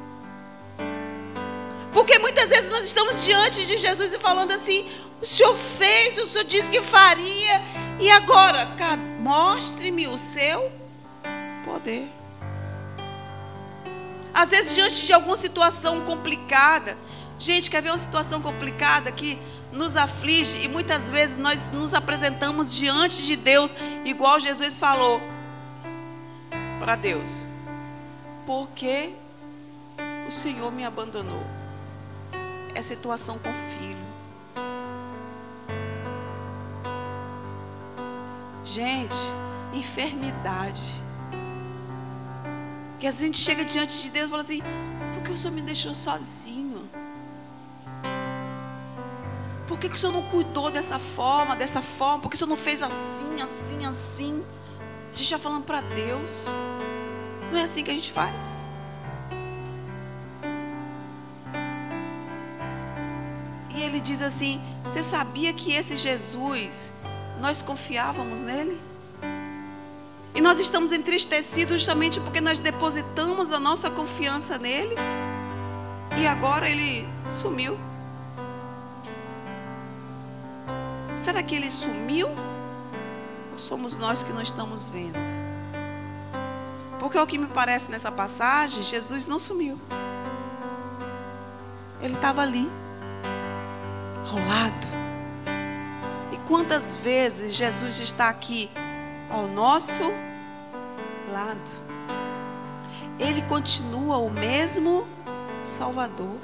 B: Porque muitas vezes nós estamos diante de Jesus e falando assim: o Senhor fez, o Senhor disse que faria, e agora? Mostre-me o seu poder. Às vezes diante de alguma situação complicada, gente, quer ver uma situação complicada que nos aflige, e muitas vezes nós nos apresentamos diante de Deus, igual Jesus falou para Deus: por que o Senhor me abandonou? É situação com filho. Gente, enfermidade. Que a gente chega diante de Deus e fala assim: por que o Senhor me deixou sozinho? Por que o Senhor não cuidou dessa forma? Por que o Senhor não fez assim? A gente está falando para Deus. Não é assim que a gente faz? E ele diz assim: você sabia que esse Jesus, nós confiávamos nele? E nós estamos entristecidos justamente porque nós depositamos a nossa confiança nele. E agora ele sumiu. Será que ele sumiu? Ou somos nós que não estamos vendo? Porque o que me parece nessa passagem, Jesus não sumiu. Ele estava ali, ao lado. E quantas vezes Jesus está aqui ao nosso lado? Ele continua o mesmo Salvador.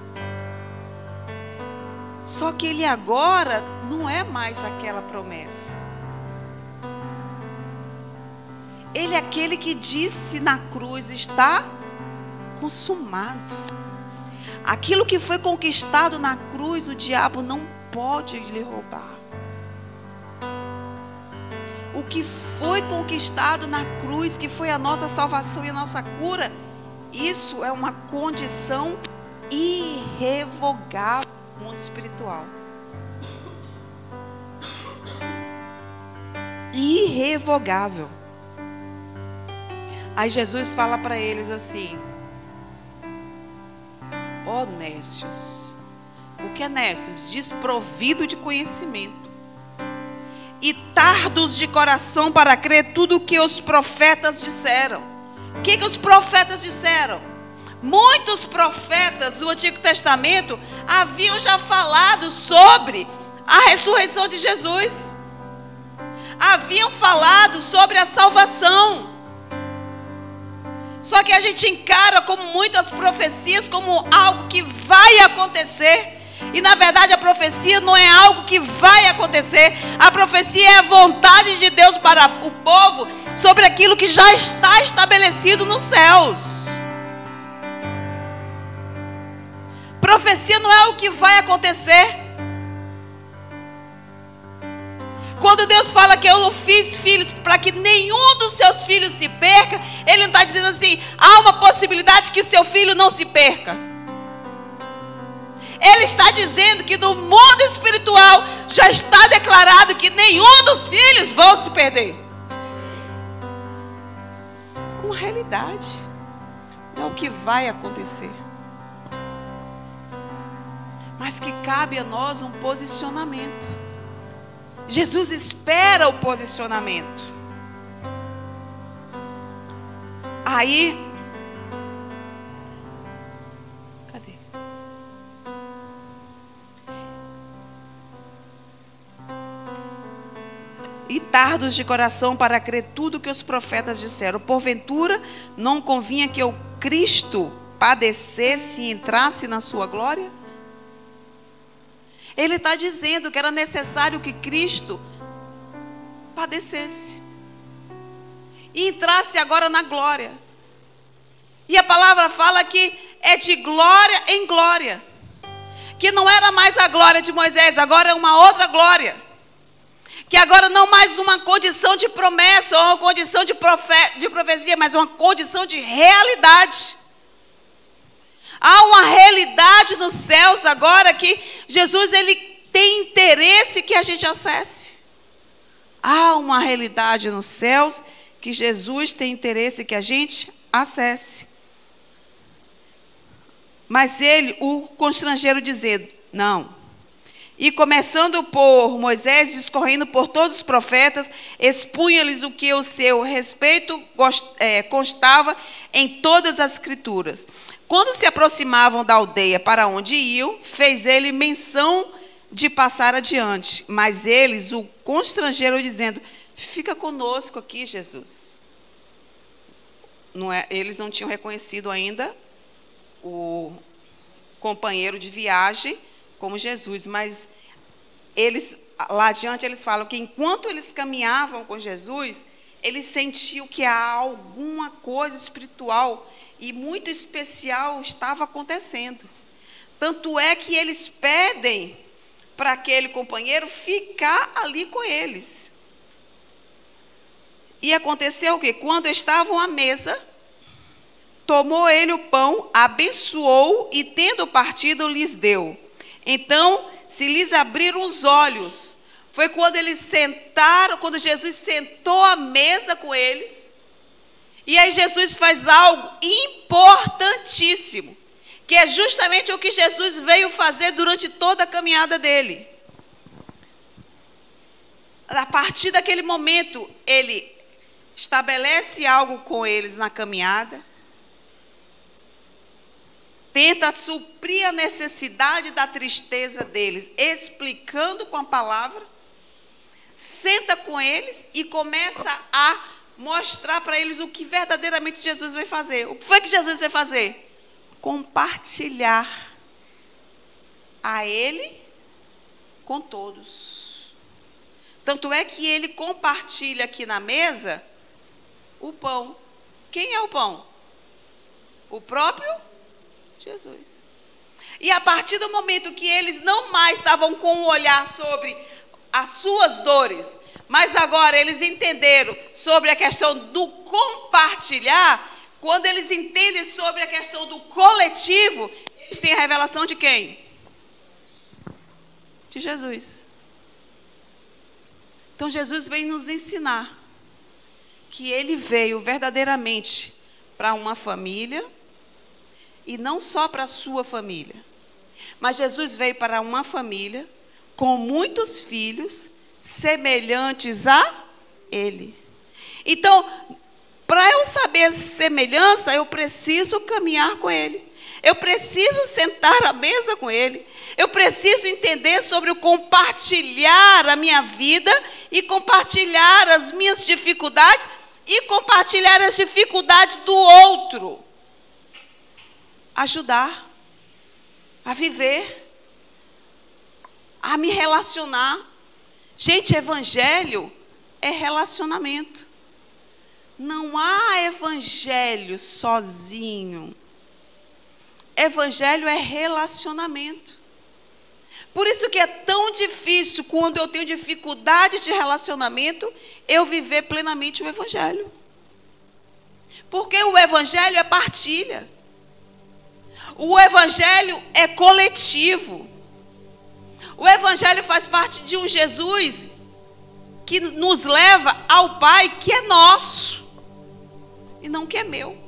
B: Só que ele agora não é mais aquela promessa. Ele é aquele que disse na cruz: está consumado. Aquilo que foi conquistado na cruz, o diabo não pode lhe roubar. O que foi conquistado na cruz, que foi a nossa salvação e a nossa cura, isso é uma condição irrevogável no mundo espiritual. Irrevogável. Aí Jesus fala para eles assim: ó nécios. O que é nécios? Desprovido de conhecimento e tardos de coração para crer tudo o que os profetas disseram. O que os profetas disseram? Muitos profetas do Antigo Testamento haviam já falado sobre a ressurreição de Jesus. Haviam falado sobre a salvação. Só que a gente encara como muitas profecias como algo que vai acontecer. E na verdade a profecia não é algo que vai acontecer. A profecia é a vontade de Deus para o povo sobre aquilo que já está estabelecido nos céus. Profecia não é o que vai acontecer. Quando Deus fala que eu não fiz filhos para que nenhum dos seus filhos se perca, Ele não está dizendo assim: há uma possibilidade que seu filho não se perca. Ele está dizendo que no mundo espiritual já está declarado que nenhum dos filhos vão se perder. Uma realidade. Não é o que vai acontecer. Mas que cabe a nós um posicionamento. Jesus espera o posicionamento. Aí, cadê? E tardos de coração para crer tudo que os profetas disseram. Porventura, não convinha que o Cristo padecesse e entrasse na sua glória? Ele está dizendo que era necessário que Cristo padecesse e entrasse agora na glória. E a palavra fala que é de glória em glória. Que não era mais a glória de Moisés, agora é uma outra glória. Que agora não mais uma condição de promessa ou uma condição de profecia, mas uma condição de realidade. Há uma realidade nos céus agora que Jesus ele tem interesse que a gente acesse. Há uma realidade nos céus que Jesus tem interesse que a gente acesse. Mas ele, o constrangeram dizendo, não. E começando por Moisés, discorrendo por todos os profetas, expunha-lhes o que o seu respeito constava em todas as escrituras. Quando se aproximavam da aldeia para onde iam, fez ele menção de passar adiante. Mas eles o constrangeram dizendo, fica conosco aqui, Jesus. Eles não tinham reconhecido ainda o companheiro de viagem como Jesus, mas eles, lá adiante eles falam que enquanto eles caminhavam com Jesus, eles sentiam que alguma coisa espiritual e muito especial estava acontecendo. Tanto é que eles pedem para aquele companheiro ficar ali com eles. E aconteceu o quê? Quando estavam à mesa, tomou ele o pão, abençoou e tendo partido lhes deu. Então se lhes abriram os olhos. Foi quando eles sentaram, quando Jesus sentou à mesa com eles. E aí Jesus faz algo importantíssimo, que é justamente o que Jesus veio fazer durante toda a caminhada dele. A partir daquele momento, ele estabelece algo com eles na caminhada, tenta suprir a necessidade da tristeza deles, explicando com a palavra, senta com eles e começa a mostrar para eles o que verdadeiramente Jesus veio fazer. O que foi que Jesus veio fazer? Compartilhar a ele com todos. Tanto é que ele compartilha aqui na mesa o pão. Quem é o pão? O próprio Jesus. E a partir do momento que eles não mais estavam com um olhar sobre as suas dores, mas agora eles entenderam sobre a questão do compartilhar, quando eles entendem sobre a questão do coletivo, eles têm a revelação de quem? De Jesus. Então Jesus vem nos ensinar que ele veio verdadeiramente para uma família, e não só para a sua família, mas Jesus veio para uma família com muitos filhos semelhantes a ele. Então, para eu saber a semelhança, eu preciso caminhar com ele. Eu preciso sentar à mesa com ele. Eu preciso entender sobre o compartilhar a minha vida e compartilhar as minhas dificuldades e compartilhar as dificuldades do outro. Ajudar a viver, a me relacionar. Gente, evangelho é relacionamento. Não há evangelho sozinho. Evangelho é relacionamento. Por isso que é tão difícil, quando eu tenho dificuldade de relacionamento, eu viver plenamente o evangelho. Porque o evangelho é partilha. O evangelho é coletivo. O evangelho faz parte de um Jesus que nos leva ao Pai, que é nosso e não que é meu.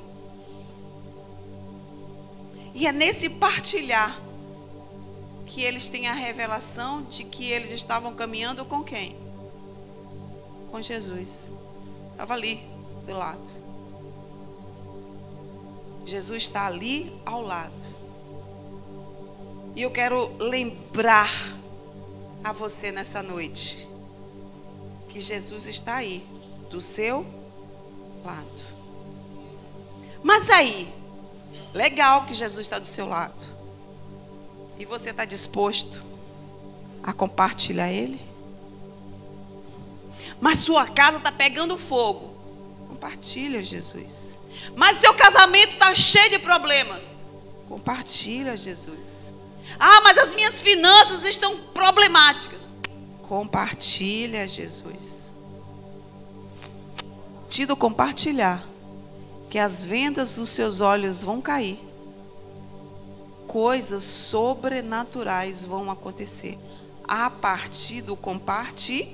B: E é nesse partilhar que eles têm a revelação de que eles estavam caminhando com quem? Com Jesus. Estava ali do lado. Jesus está ali ao lado. E eu quero lembrar a você nessa noite que Jesus está aí, do seu lado. Mas aí, legal que Jesus está do seu lado. E você está disposto a compartilhar ele? Mas sua casa está pegando fogo. Compartilha, Jesus. Mas seu casamento está cheio de problemas. Compartilha, Jesus. Ah, mas as minhas finanças estão problemáticas. Compartilha, Jesus. Tido compartilhar, que as vendas dos seus olhos vão cair. Coisas sobrenaturais vão acontecer a partir do compartilhar.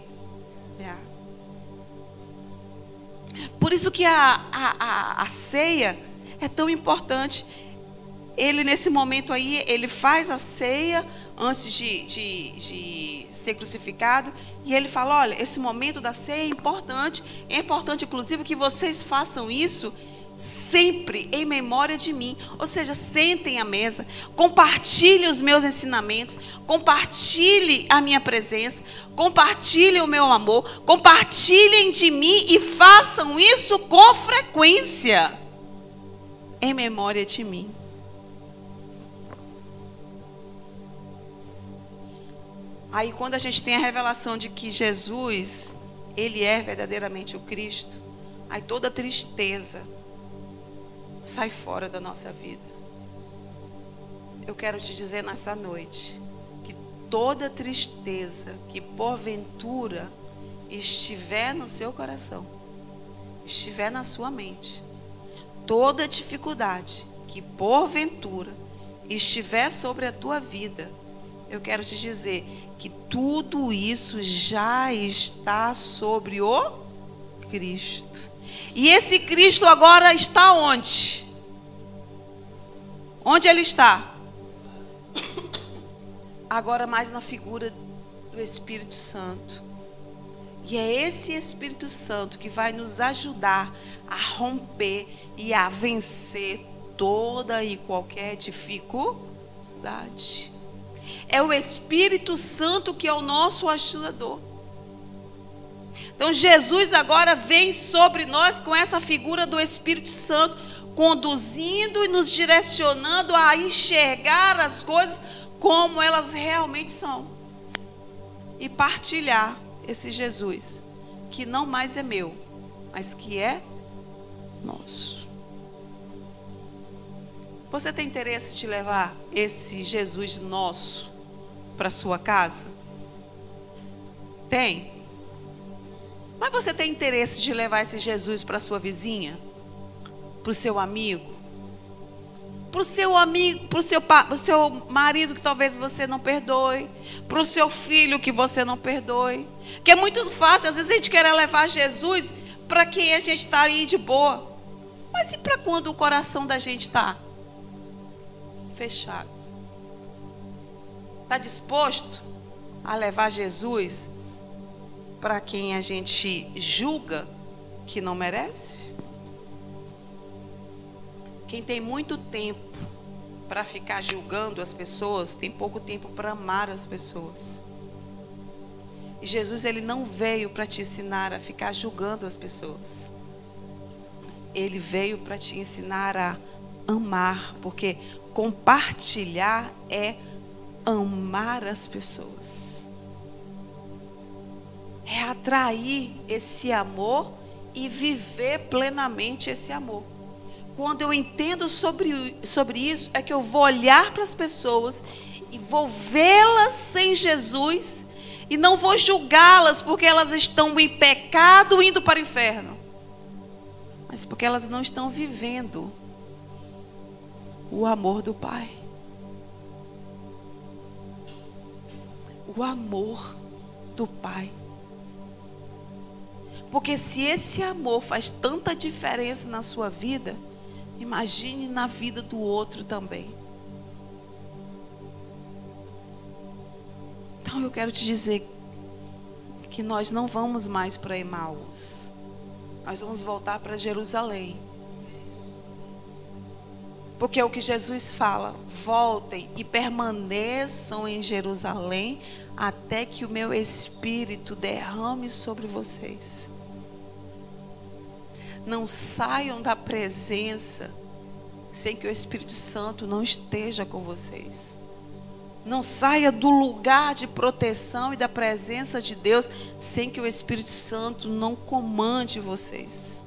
B: Por isso que a ceia é tão importante. Ele, nesse momento aí, ele faz a ceia antes de ser crucificado. E ele fala, olha, esse momento da ceia é importante. É importante, inclusive, que vocês façam isso sempre em memória de mim. Ou seja, sentem à mesa, compartilhem os meus ensinamentos, compartilhem a minha presença, compartilhem o meu amor, compartilhem de mim e façam isso com frequência, em memória de mim. Aí quando a gente tem a revelação de que Jesus, ele é verdadeiramente o Cristo, aí toda tristeza sai fora da nossa vida. Eu quero te dizer nessa noite que toda tristeza que porventura estiver no seu coração, estiver na sua mente, toda dificuldade que porventura estiver sobre a tua vida, eu quero te dizer que tudo isso já está sobre o Cristo. E esse Cristo agora está onde? Onde ele está? Agora mais na figura do Espírito Santo. E é esse Espírito Santo que vai nos ajudar a romper e a vencer toda e qualquer dificuldade. É o Espírito Santo que é o nosso ajudador. Então Jesus agora vem sobre nós com essa figura do Espírito Santo, conduzindo e nos direcionando a enxergar as coisas como elas realmente são. E partilhar esse Jesus, que não mais é meu, mas que é nosso. Você tem interesse de levar esse Jesus nosso para sua casa? Tem? Mas você tem interesse de levar esse Jesus para sua vizinha? Para o seu amigo? Para o seu amigo, para o seu marido que talvez você não perdoe? Para o seu filho que você não perdoe? Porque é muito fácil, às vezes a gente quer levar Jesus para quem a gente está aí de boa. Mas e para quando o coração da gente está fechado? Está disposto a levar Jesus para quem a gente julga que não merece? Quem tem muito tempo para ficar julgando as pessoas, tem pouco tempo para amar as pessoas. E Jesus, ele não veio para te ensinar a ficar julgando as pessoas. Ele veio para te ensinar a amar, porque compartilhar é amar as pessoas. É atrair esse amor e viver plenamente esse amor. Quando eu entendo sobre isso, é que eu vou olhar para as pessoas e vou vê-las sem Jesus e não vou julgá-las porque elas estão em pecado indo para o inferno, mas porque elas não estão vivendo o amor do Pai. O amor do Pai. Porque se esse amor faz tanta diferença na sua vida, imagine na vida do outro também. Então eu quero te dizer que nós não vamos mais para Emaús. Nós vamos voltar para Jerusalém. Porque é o que Jesus fala: voltem e permaneçam em Jerusalém até que o meu Espírito derrame sobre vocês. Não saiam da presença sem que o Espírito Santo não esteja com vocês. Não saia do lugar de proteção e da presença de Deus sem que o Espírito Santo não comande vocês.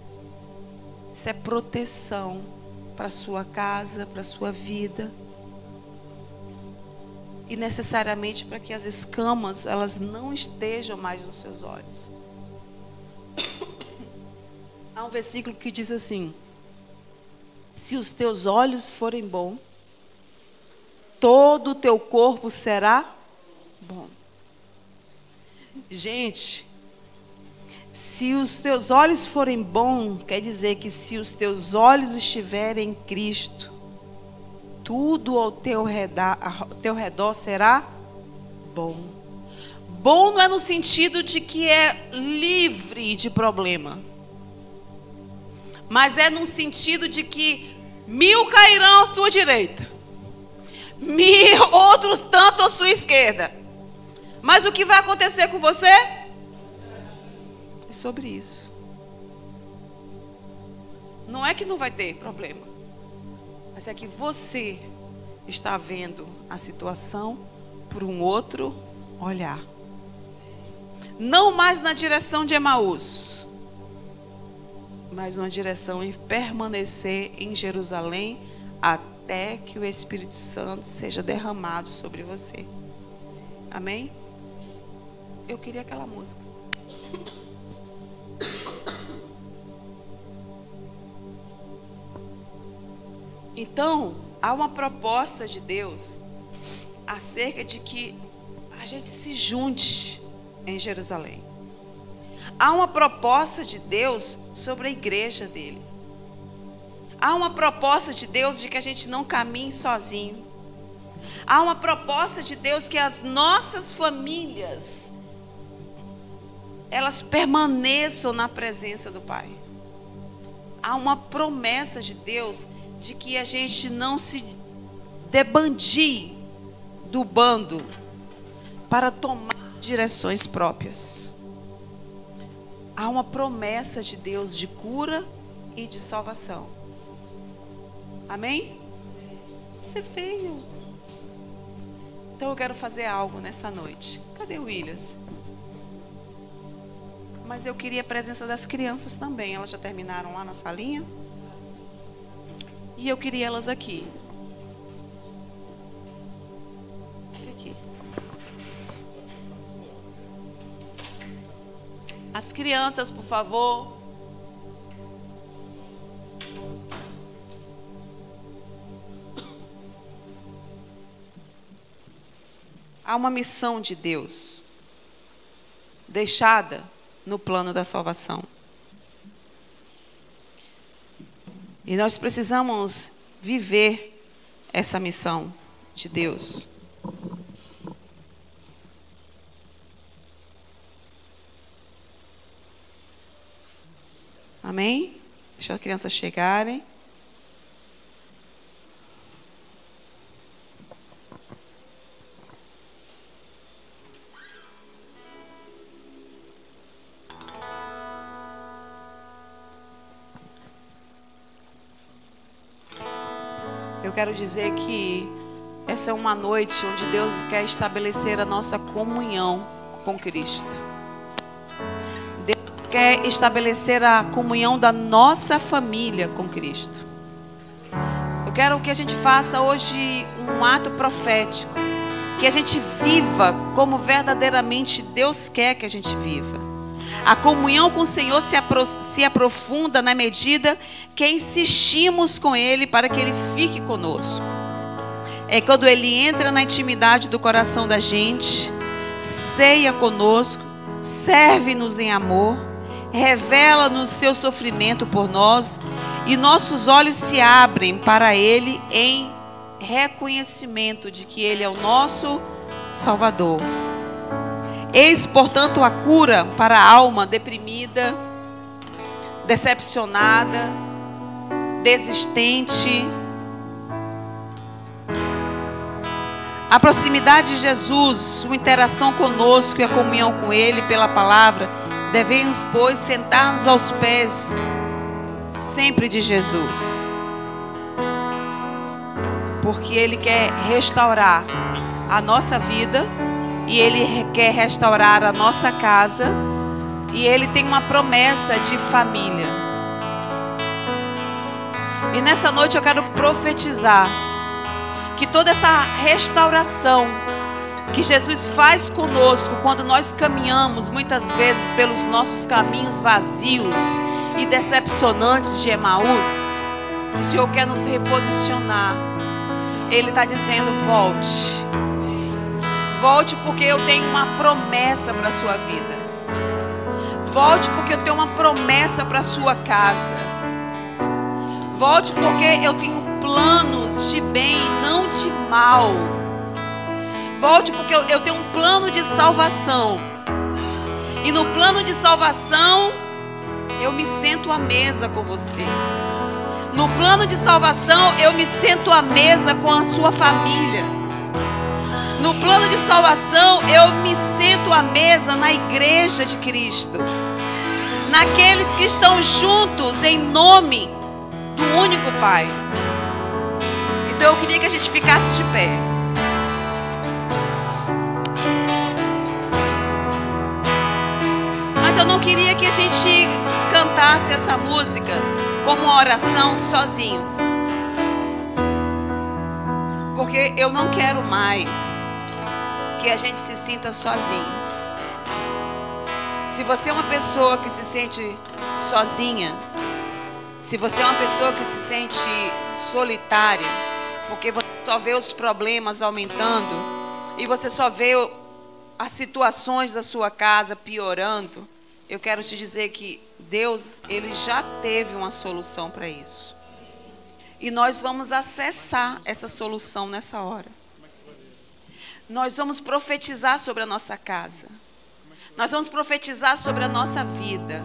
B: Isso é proteção para a sua casa, para a sua vida. E necessariamente para que as escamas, elas não estejam mais nos seus olhos. Há um versículo que diz assim: se os teus olhos forem bons, todo o teu corpo será bom. Gente, se os teus olhos forem bons, quer dizer que se os teus olhos estiverem em Cristo, tudo ao teu redor será bom. Bom não é no sentido de que é livre de problema, mas é no sentido de que 1000 cairão à tua direita, 1000 outros tanto à sua esquerda, mas o que vai acontecer com você? É sobre isso. Não é que não vai ter problema, mas é que você está vendo a situação por um outro olhar. Não mais na direção de Emaús, mas na direção em permanecer em Jerusalém até que o Espírito Santo seja derramado sobre você. Amém? Eu queria aquela música. Então, há uma proposta de Deus acerca de que a gente se junte em Jerusalém. Há uma proposta de Deus sobre a igreja dele. Há uma proposta de Deus de que a gente não caminhe sozinho. Há uma proposta de Deus que as nossas famílias, elas permaneçam na presença do Pai. Há uma promessa de Deus de que a gente não se debandie do bando para tomar direções próprias. há uma promessa de Deus de cura e de salvação. Amém? Você veio. Então eu quero fazer algo nessa noite. Cadê o Williams? Mas eu queria a presença das crianças também. Elas já terminaram lá na salinha. E eu queria elas aqui. Aqui. As crianças, por favor. Há uma missão de Deus deixada no plano da salvação. E nós precisamos viver essa missão de Deus. Amém? Deixa as crianças chegarem. Eu quero dizer que essa é uma noite onde Deus quer estabelecer a nossa comunhão com Cristo. Deus quer estabelecer a comunhão da nossa família com Cristo. Eu quero que a gente faça hoje um ato profético, que a gente viva como verdadeiramente Deus quer que a gente viva. A comunhão com o Senhor se aprofunda na medida que insistimos com Ele para que Ele fique conosco. É quando Ele entra na intimidade do coração da gente, ceia conosco, serve-nos em amor, revela-nos seu sofrimento por nós e nossos olhos se abrem para Ele em reconhecimento de que Ele é o nosso Salvador. Eis, portanto, a cura para a alma deprimida, decepcionada, desistente. A proximidade de Jesus, sua interação conosco e a comunhão com Ele pela palavra, devemos, pois, sentar-nos aos pés sempre de Jesus. Porque Ele quer restaurar a nossa vida. E Ele quer restaurar a nossa casa. E Ele tem uma promessa de família. E nessa noite eu quero profetizar que toda essa restauração que Jesus faz conosco quando nós caminhamos muitas vezes pelos nossos caminhos vazios e decepcionantes de Emaús, o Senhor quer nos reposicionar. Ele está dizendo: volte. Volte porque eu tenho uma promessa para a sua vida. Volte porque eu tenho uma promessa para a sua casa. Volte porque eu tenho planos de bem, não de mal. Volte porque eu tenho um plano de salvação. E no plano de salvação, eu me sento à mesa com você. No plano de salvação, eu me sento à mesa com a sua família. No plano de salvação, eu me sento à mesa na igreja de Cristo. Naqueles que estão juntos em nome do único Pai. Então eu queria que a gente ficasse de pé. Mas eu não queria que a gente cantasse essa música como uma oração sozinhos. Porque eu não quero mais que a gente se sinta sozinho. Se você é uma pessoa que se sente sozinha, se você é uma pessoa que se sente solitária, porque você só vê os problemas aumentando e você só vê as situações da sua casa piorando, eu quero te dizer que Deus, Ele já teve uma solução para isso. E nós vamos acessar essa solução nessa hora. Nós vamos profetizar sobre a nossa casa. Nós vamos profetizar sobre a nossa vida.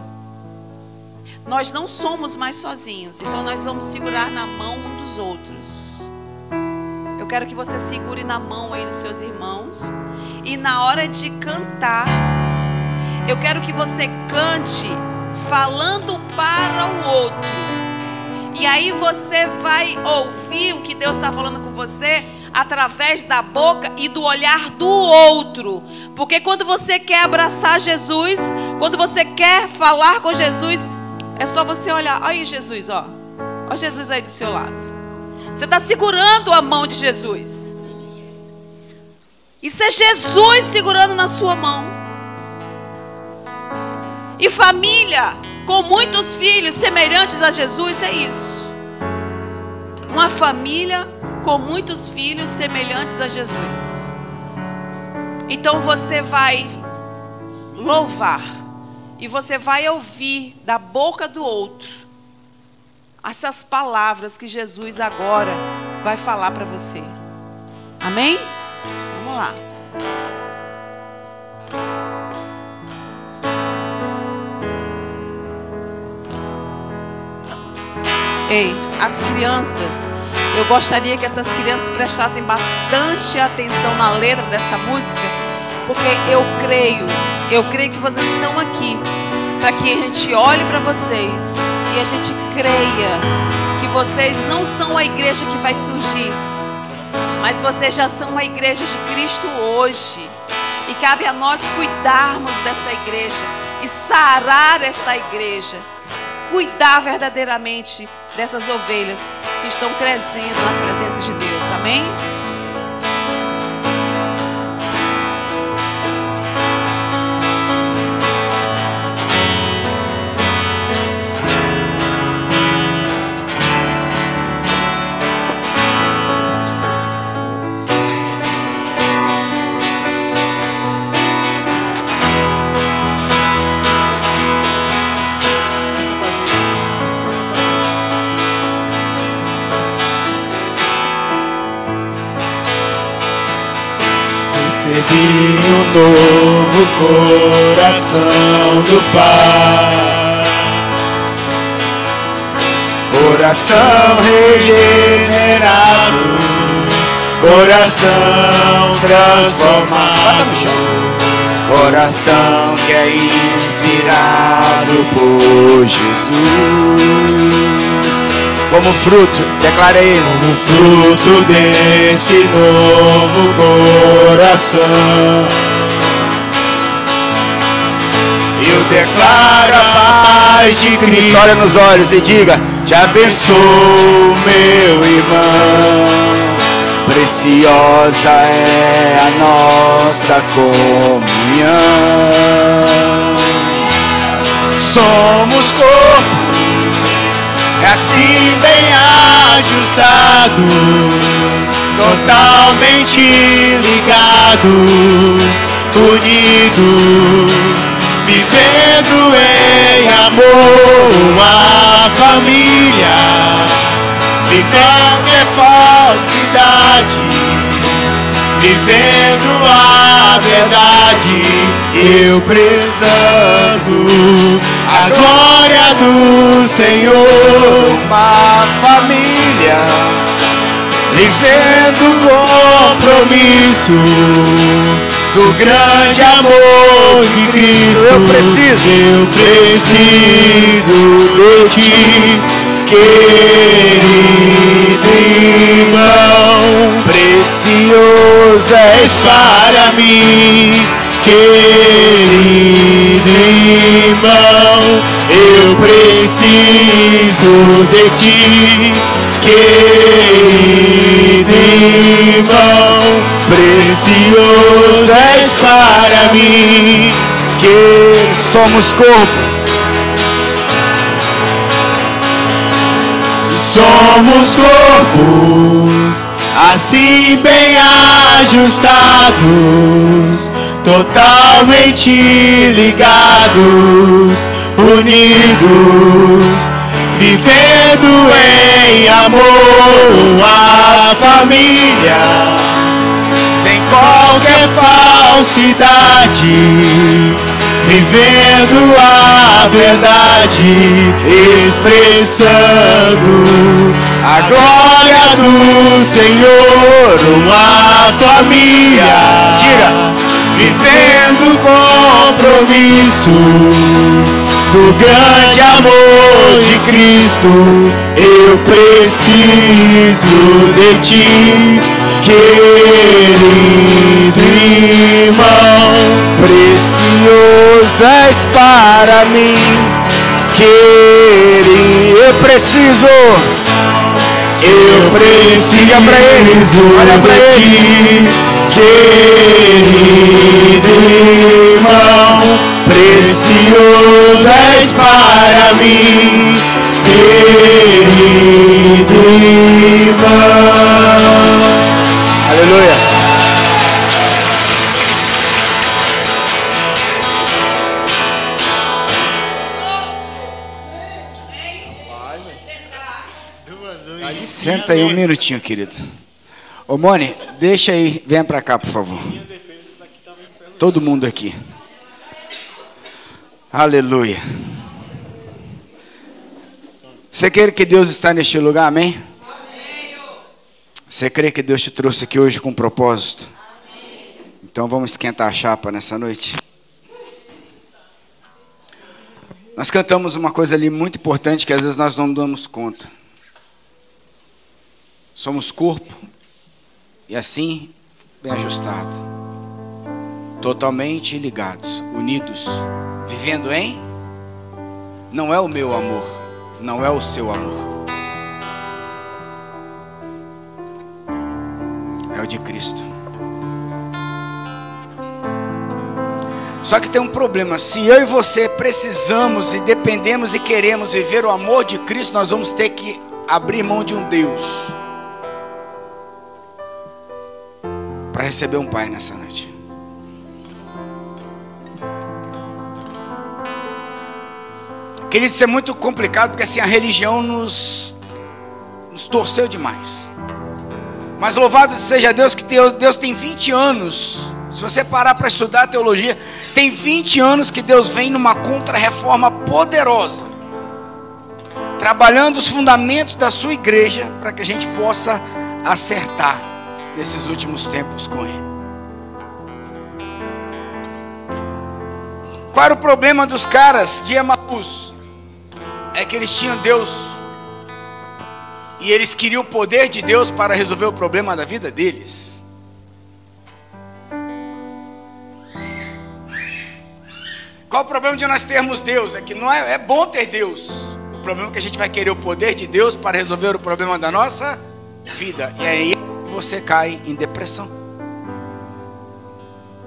B: Nós não somos mais sozinhos. Então nós vamos segurar na mão um dos outros. Eu quero que você segure na mão aí dos seus irmãos. E na hora de cantar, eu quero que você cante falando para o outro. E aí você vai ouvir o que Deus está falando com você através da boca e do olhar do outro. Porque quando você quer abraçar Jesus, quando você quer falar com Jesus, é só você olhar. Olha aí Jesus, ó. Olha Jesus aí do seu lado. Você está segurando a mão de Jesus. Isso é Jesus segurando na sua mão. E família com muitos filhos semelhantes a Jesus é isso. Uma família com muitos filhos semelhantes a Jesus. Então você vai louvar e você vai ouvir da boca do outro essas palavras que Jesus agora vai falar para você. Amém? Vamos lá. Ei, as crianças, eu gostaria que essas crianças prestassem bastante atenção na letra dessa música, porque eu creio que vocês estão aqui para que a gente olhe para vocês e a gente creia que vocês não são a igreja que vai surgir, mas vocês já são a igreja de Cristo hoje, e cabe a nós cuidarmos dessa igreja e sarar esta igreja, cuidar verdadeiramente dessas ovelhas que estão crescendo na presença de Deus. Amém?
C: Recebi um novo coração do Pai, coração regenerado, coração transformado, coração que é inspirado por Jesus. Como fruto, declara aí, como fruto desse novo coração, eu declaro a paz de Cristo. Olha nos olhos e diga: te abençoo, meu irmão. Preciosa é a nossa comunhão. Somos corpo, assim bem ajustados, totalmente ligados, unidos, vivendo em amor, uma família, vivendo em falsidade, vivendo a verdade, eu precisando a glória do Senhor, uma família, vivendo o compromisso do grande amor de Cristo. Eu preciso de ti, querido irmão. Precioso és para mim, querido irmão. Eu preciso de ti, querido irmão. Precioso és para mim, que somos corpo, somos corpos, assim bem ajustados, totalmente ligados, unidos, vivendo em amor, a família, sem qualquer falsidade, vivendo a verdade, expressando a glória do Senhor, uma família, diga, vivendo o compromisso do grande amor de Cristo. Eu preciso de ti, querido irmão. Precioso és para mim, querido. Eu preciso. Diga pra ele, olha pra ele. Querido irmão, precioso és para mim, querido irmão. Aleluia.
A: Senta aí um minutinho, querido. Ô Mone, deixa aí, venha pra cá, por favor. Todo mundo aqui. Aleluia. Você crê que Deus está neste lugar, amém? Você crê que Deus te trouxe aqui hoje com um propósito? Então vamos esquentar a chapa nessa noite. Nós cantamos uma coisa ali muito importante que às vezes nós não damos conta. Somos corpo e assim bem ajustado, totalmente ligados, unidos, vivendo em. Não é o meu amor, não é o seu amor, é o de Cristo. Só que tem um problema: se eu e você precisamos e dependemos e queremos viver o amor de Cristo, nós vamos ter que abrir mão de um Deus para receber um Pai nessa noite. Querido, isso é muito complicado, porque assim a religião nos torceu demais. Mas louvado seja Deus, que Deus tem 20 anos. Se você parar para estudar a teologia, tem 20 anos que Deus vem numa contra-reforma poderosa, trabalhando os fundamentos da sua igreja, para que a gente possa acertar nesses últimos tempos com Ele. Qual era o problema dos caras de Emaús? É que eles tinham Deus e eles queriam o poder de Deus para resolver o problema da vida deles. Qual o problema de nós termos Deus? É que não é bom ter Deus. O problema é que a gente vai querer o poder de Deus para resolver o problema da nossa vida. E aí você cai em depressão.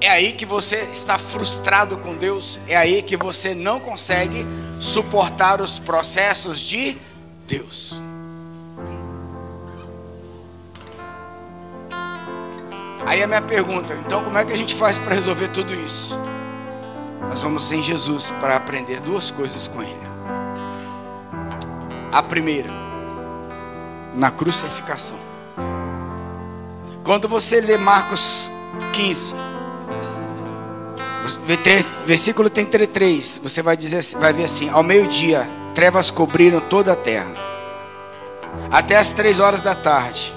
A: É aí que você está frustrado com Deus. É aí que você não consegue suportar os processos de Deus. Aí a minha pergunta: então como é que a gente faz para resolver tudo isso? Nós vamos em Jesus para aprender duas coisas com Ele. A primeira, na crucificação. Quando você lê Marcos 15, versículo 33, você vai ver assim: ao meio-dia, trevas cobriram toda a terra, até as 3 horas da tarde.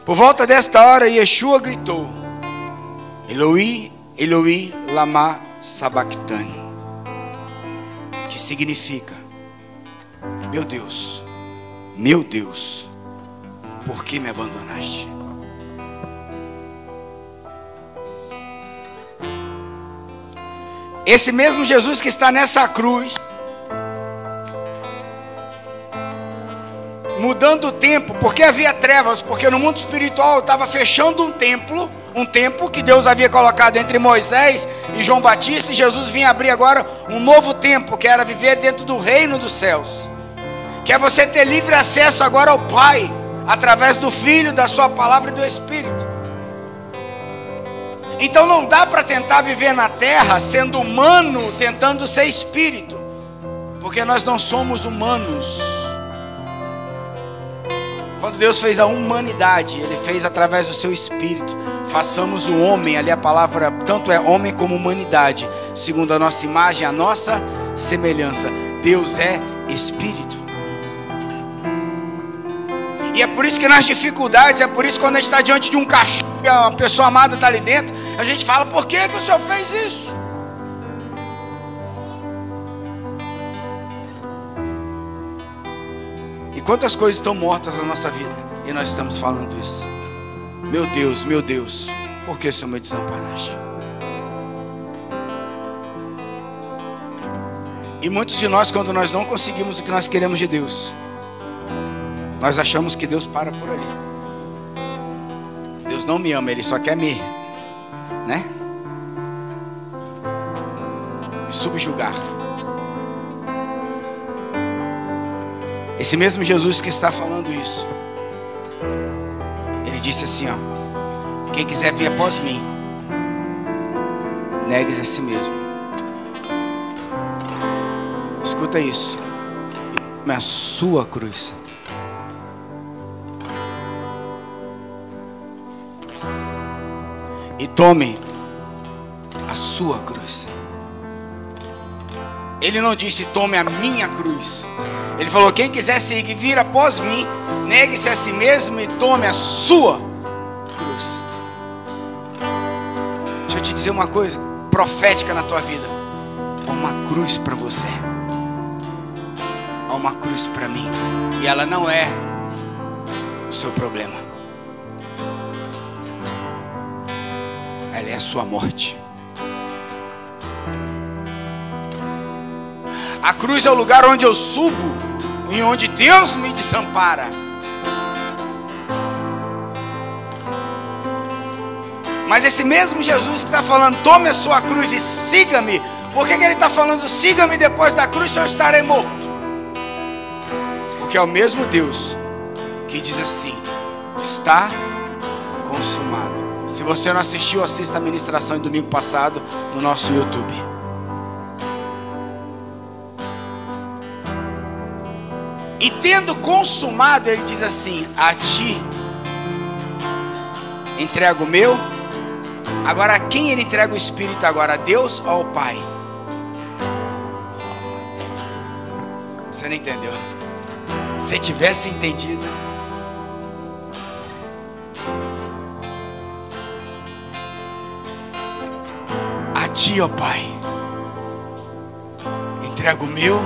A: Por volta desta hora, Yeshua gritou: Eloi, Eloi, lama sabachthani, que significa: meu Deus, por que me abandonaste? Esse mesmo Jesus que está nessa cruz, mudando o tempo, porque havia trevas, porque no mundo espiritual estava fechando um tempo que Deus havia colocado entre Moisés e João Batista, e Jesus vinha abrir agora um novo tempo, que era viver dentro do reino dos céus, que é você ter livre acesso agora ao Pai, através do Filho, da sua palavra e do Espírito. Então não dá para tentar viver na terra sendo humano, tentando ser espírito, porque nós não somos humanos. Quando Deus fez a humanidade, Ele fez através do seu Espírito. Façamos o homem, ali a palavra tanto é homem como humanidade, segundo a nossa imagem, a nossa semelhança. Deus é Espírito. E é por isso que nas dificuldades, é por isso que quando a gente está diante de um cachorro e a pessoa amada está ali dentro, a gente fala: por que o Senhor fez isso? E quantas coisas estão mortas na nossa vida e nós estamos falando isso. Meu Deus, por que o Senhor me desamparaste? E muitos de nós, quando nós não conseguimos o que nós queremos de Deus, nós achamos que Deus para por ali. Deus não me ama, Ele só quer me subjugar. Esse mesmo Jesus que está falando isso, Ele disse assim, ó: quem quiser vir após mim, negue-se a si mesmo. Escuta isso: e tome a sua cruz. E tome a sua cruz. Ele não disse: tome a minha cruz. Ele falou: quem quiser seguir, vir após mim, negue-se a si mesmo e tome a sua cruz. Deixa eu te dizer uma coisa profética na tua vida: há uma cruz para você, há uma cruz para mim, e ela não é o seu problema, ela é a sua morte. A cruz é o lugar onde eu subo e onde Deus me desampara. Mas esse mesmo Jesus que está falando: tome a sua cruz e siga-me, por que Ele está falando siga-me depois da cruz se eu estarei morto? Porque é o mesmo Deus que diz assim: está consumado. Se você não assistiu, assista a ministração de domingo passado no nosso YouTube. E tendo consumado, Ele diz assim: a ti entrego o meu. Agora a quem Ele entrega o Espírito agora? A Deus ou ao Pai? Você não entendeu? Se tivesse entendido. A ti, ó Pai, entrego o meu.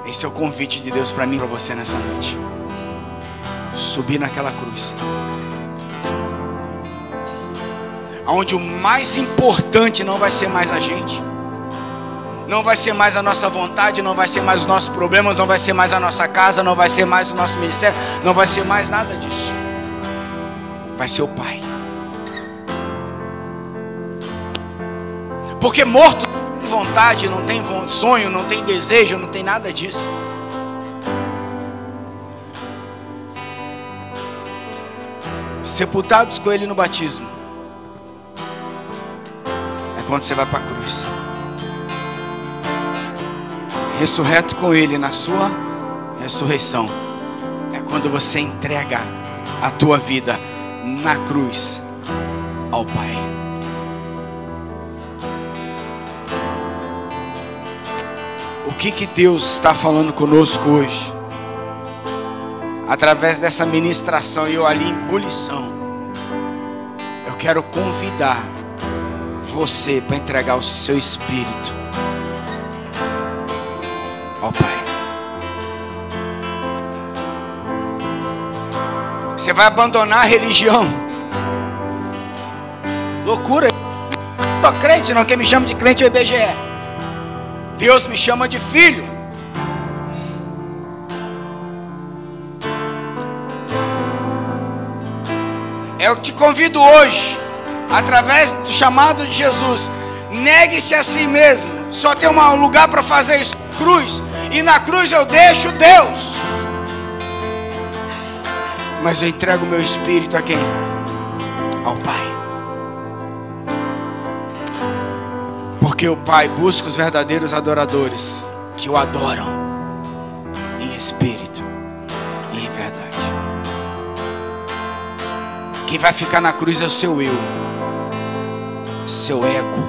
A: Esse é o convite de Deus para mim e para você nessa noite. Subir naquela cruz, onde o mais importante não vai ser mais a gente, não vai ser mais a nossa vontade, não vai ser mais os nossos problemas, não vai ser mais a nossa casa, não vai ser mais o nosso ministério, não vai ser mais nada disso. Vai ser o Pai. Porque morto não tem vontade, não tem sonho, não tem desejo, não tem nada disso. Sepultados com Ele no batismo é quando você vai para a cruz. Ressurreto com Ele na sua ressurreição é quando você entrega a tua vida na cruz ao Pai. O que Deus está falando conosco hoje, através dessa ministração e eu ali em ebulição? Eu quero convidar você para entregar o seu espírito ao Pai. Você vai abandonar a religião. Loucura. Eu sou crente, não. Quem me chama de crente é o IBGE. Deus me chama de filho. Eu te convido hoje, através do chamado de Jesus, negue-se a si mesmo. Só tem um lugar para fazer isso: cruz. E na cruz eu deixo Deus. Mas eu entrego o meu espírito a quem? Ao Pai. Porque o Pai busca os verdadeiros adoradores que o adoram em espírito e em verdade. Quem vai ficar na cruz é o seu eu, seu ego,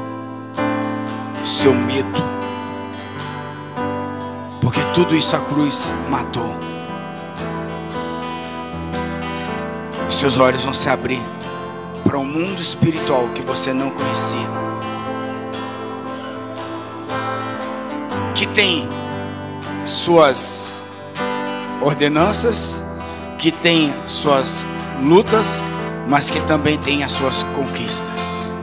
A: seu medo. Porque tudo isso a cruz matou. os seus olhos vão se abrir para um mundo espiritual que você não conhecia, que tem suas ordenanças, que tem suas lutas, mas que também tem as suas conquistas.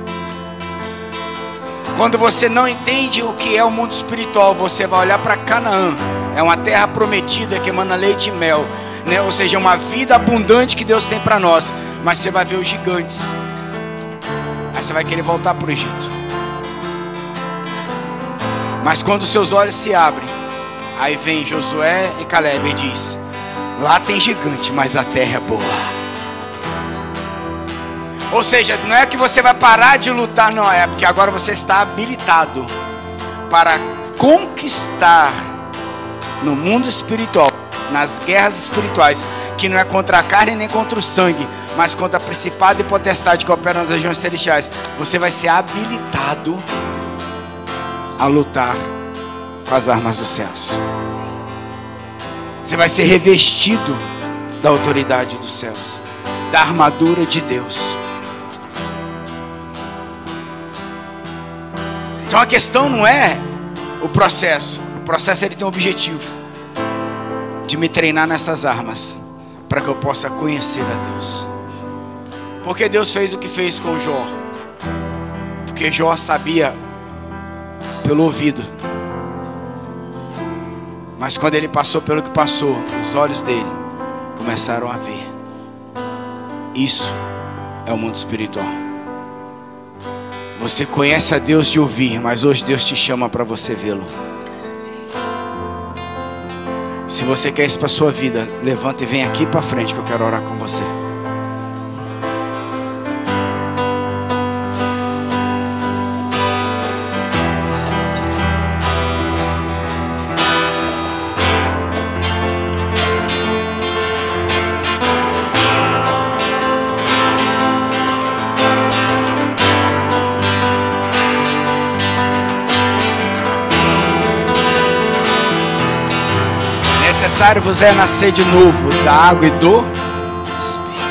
A: Quando você não entende o que é o mundo espiritual, você vai olhar para Canaã. É uma terra prometida que emana leite e mel, né? Ou seja, uma vida abundante que Deus tem para nós. Mas você vai ver os gigantes. Aí você vai querer voltar para o Egito. Mas quando seus olhos se abrem, aí vem Josué e Caleb e diz: lá tem gigante, mas a terra é boa. Ou seja, não é que você vai parar de lutar, não, é porque agora você está habilitado para conquistar no mundo espiritual, nas guerras espirituais, que não é contra a carne nem contra o sangue, mas contra a principado e potestade que opera nas regiões celestiais. Você vai ser habilitado a lutar com as armas dos céus. Você vai ser revestido da autoridade dos céus, da armadura de Deus. Então a questão não é o processo. O processo ele tem um objetivo de me treinar nessas armas, para que eu possa conhecer a Deus. Porque Deus fez o que fez com Jó? Porque Jó sabia pelo ouvido. Mas quando ele passou pelo que passou, os olhos dele começaram a ver. Isso é o mundo espiritual. Você conhece a Deus de ouvir, mas hoje Deus te chama para você vê-lo. Se você quer isso para a sua vida, levanta e vem aqui para frente que eu quero orar com você. Necessário vos é nascer de novo da água e do Espírito.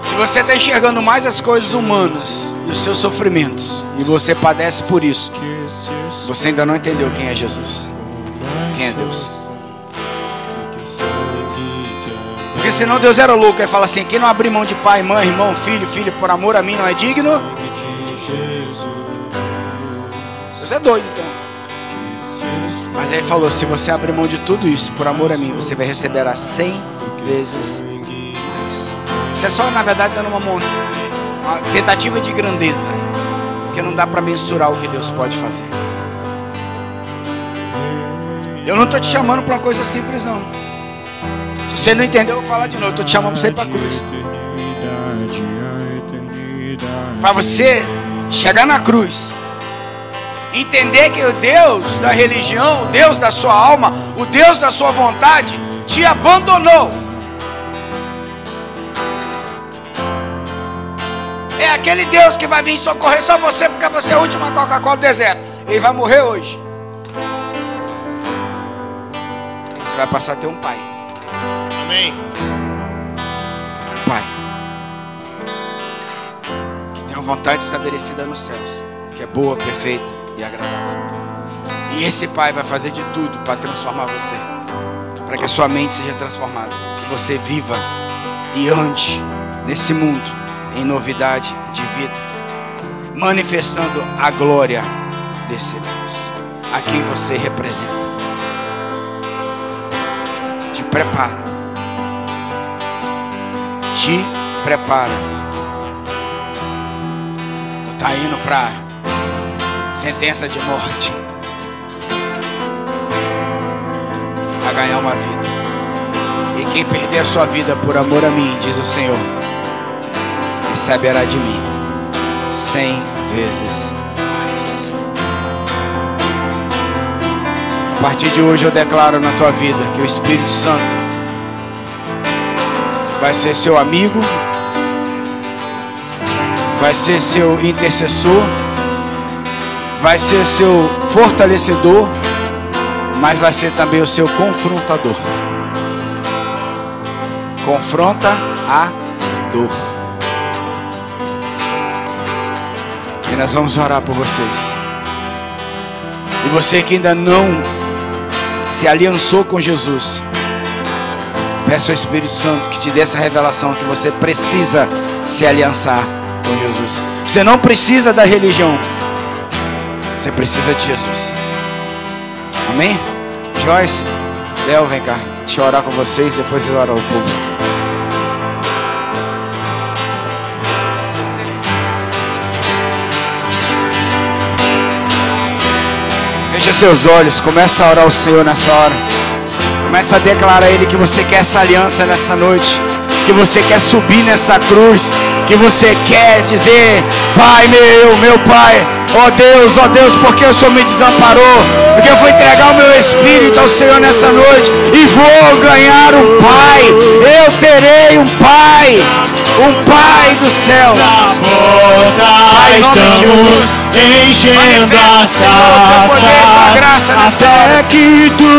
A: Se você está enxergando mais as coisas humanas e os seus sofrimentos, e você padece por isso, você ainda não entendeu quem é Jesus, quem é Deus. Porque senão Deus era louco, ele fala assim: quem não abrir mão de pai, mãe, irmão, filho, filha, por amor a mim não é digno. Deus é doido então. Mas aí ele falou: se você abrir mão de tudo isso por amor a mim, você vai receber a 100 vezes mais. Isso é só, na verdade, dando uma tentativa de grandeza, porque não dá para mensurar o que Deus pode fazer. Eu não estou te chamando para uma coisa simples, não. Se você não entendeu, eu vou falar de novo. Eu estou te chamando para você ir para a cruz. Para você chegar na cruz, entender que o Deus da religião, o Deus da sua alma, o Deus da sua vontade te abandonou. É aquele Deus que vai vir socorrer só você porque você é a última Coca-Cola do deserto. Ele vai morrer hoje. Você vai passar a ter um pai.
C: Amém.
A: Um pai que tem uma vontade estabelecida nos céus, que é boa, perfeita e agradável. E esse pai vai fazer de tudo para transformar você, para que a sua mente seja transformada, que você viva e ande nesse mundo em novidade de vida, manifestando a glória desse Deus a quem você representa. Te prepara, te prepara. Tu tá indo para sentença de morte, a ganhar uma vida. E quem perder a sua vida por amor a mim, diz o Senhor, receberá de mim 100 vezes mais. A partir de hoje eu declaro na tua vida que o Espírito Santo vai ser seu amigo, vai ser seu intercessor, vai ser seu fortalecedor, mas vai ser também o seu confrontador. confronta a dor. E nós vamos orar por vocês. E você que ainda não se aliançou com Jesus, peça ao Espírito Santo que te dê essa revelação que você precisa se aliançar com Jesus. Você não precisa da religião, você precisa de Jesus. Amém? Joyce, Léo, vem cá. Deixa eu orar com vocês, depois eu oro ao povo. Fecha seus olhos, começa a orar ao Senhor nessa hora. Começa a declarar a Ele que você quer essa aliança nessa noite, que você quer subir nessa cruz, que você quer dizer: Pai meu Pai, ó Deus, porque o Senhor me desamparou, porque eu vou entregar o meu espírito ao Senhor nessa noite e vou ganhar um Pai. Eu terei um Pai dos céus.
C: Pai, estamos enchendo a taça até que tu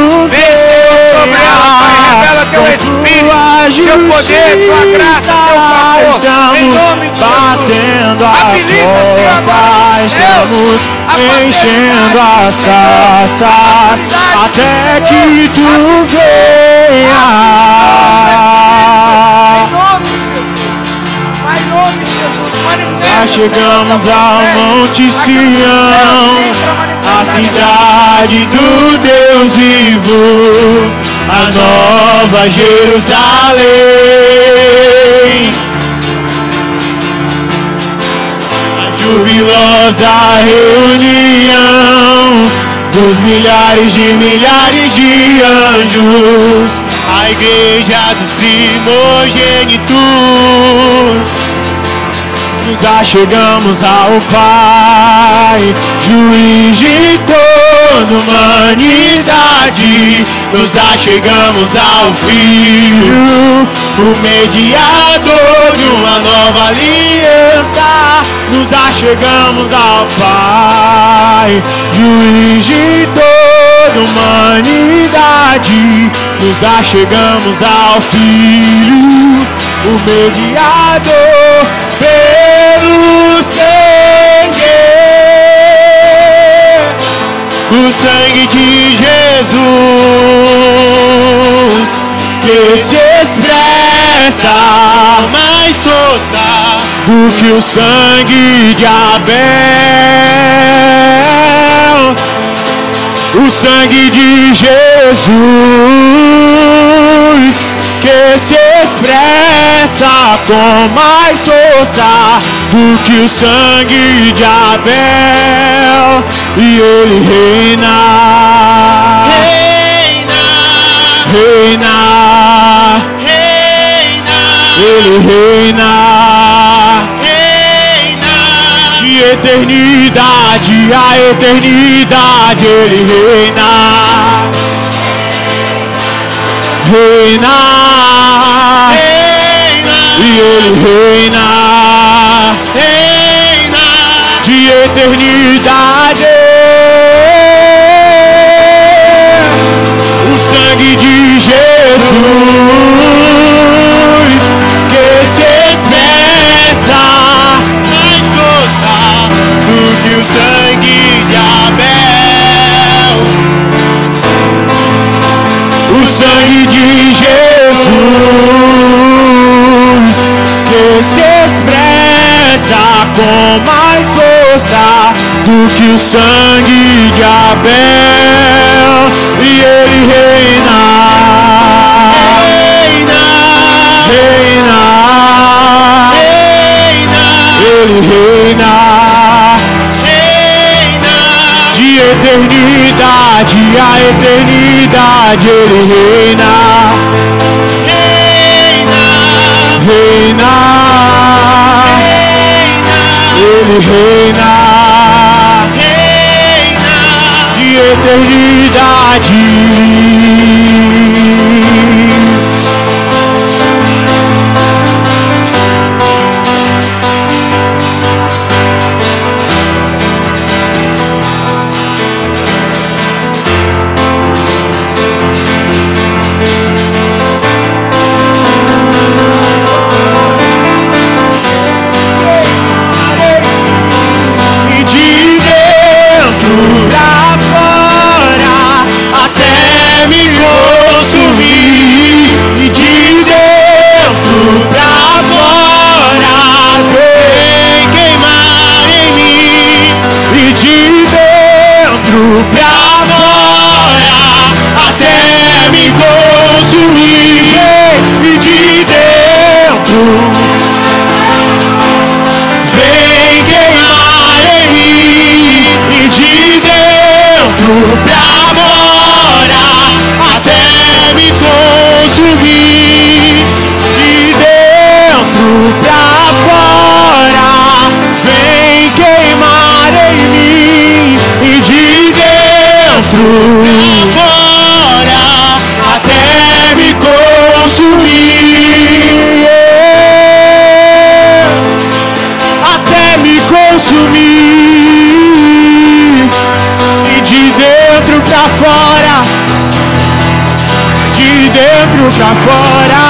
A: revela teu Espírito, teu poder, tua graça, teu favor, em nome de Jesus. Habilita, Senhor, agora os céus,
C: enchendo as taças até que tu venha.
A: Em nome de Jesus,
C: já chegamos ao Monte Sião, a cidade do Deus vivo, a nova Jerusalém, a jubilosa reunião dos milhares de anjos, a igreja dos primogênitos. Nos achegamos ao Pai, juiz de toda humanidade. Nos achegamos ao Filho, o mediador de uma nova aliança. Nos achegamos ao Pai, juiz de toda humanidade. Nos achegamos ao Filho, o mediador pelo sangue, o sangue de Jesus, que se expressa mais força do que o sangue de Abel. O sangue de Jesus, que se expressa com mais força do que o sangue de Abel, e ele reina, ele reina, de eternidade a eternidade, ele reina. E ele reina, de eternidade. O sangue de Jesus, que se expressa mais força do que o sangue de Abel. O sangue de Jesus, que se expressa com mais força do que o sangue de Abel, e ele reina, ele reina, de eternidade a eternidade, ele reina, ele reina, de eternidade. fora até me consumir, até me consumir, e de dentro pra fora, de dentro pra fora.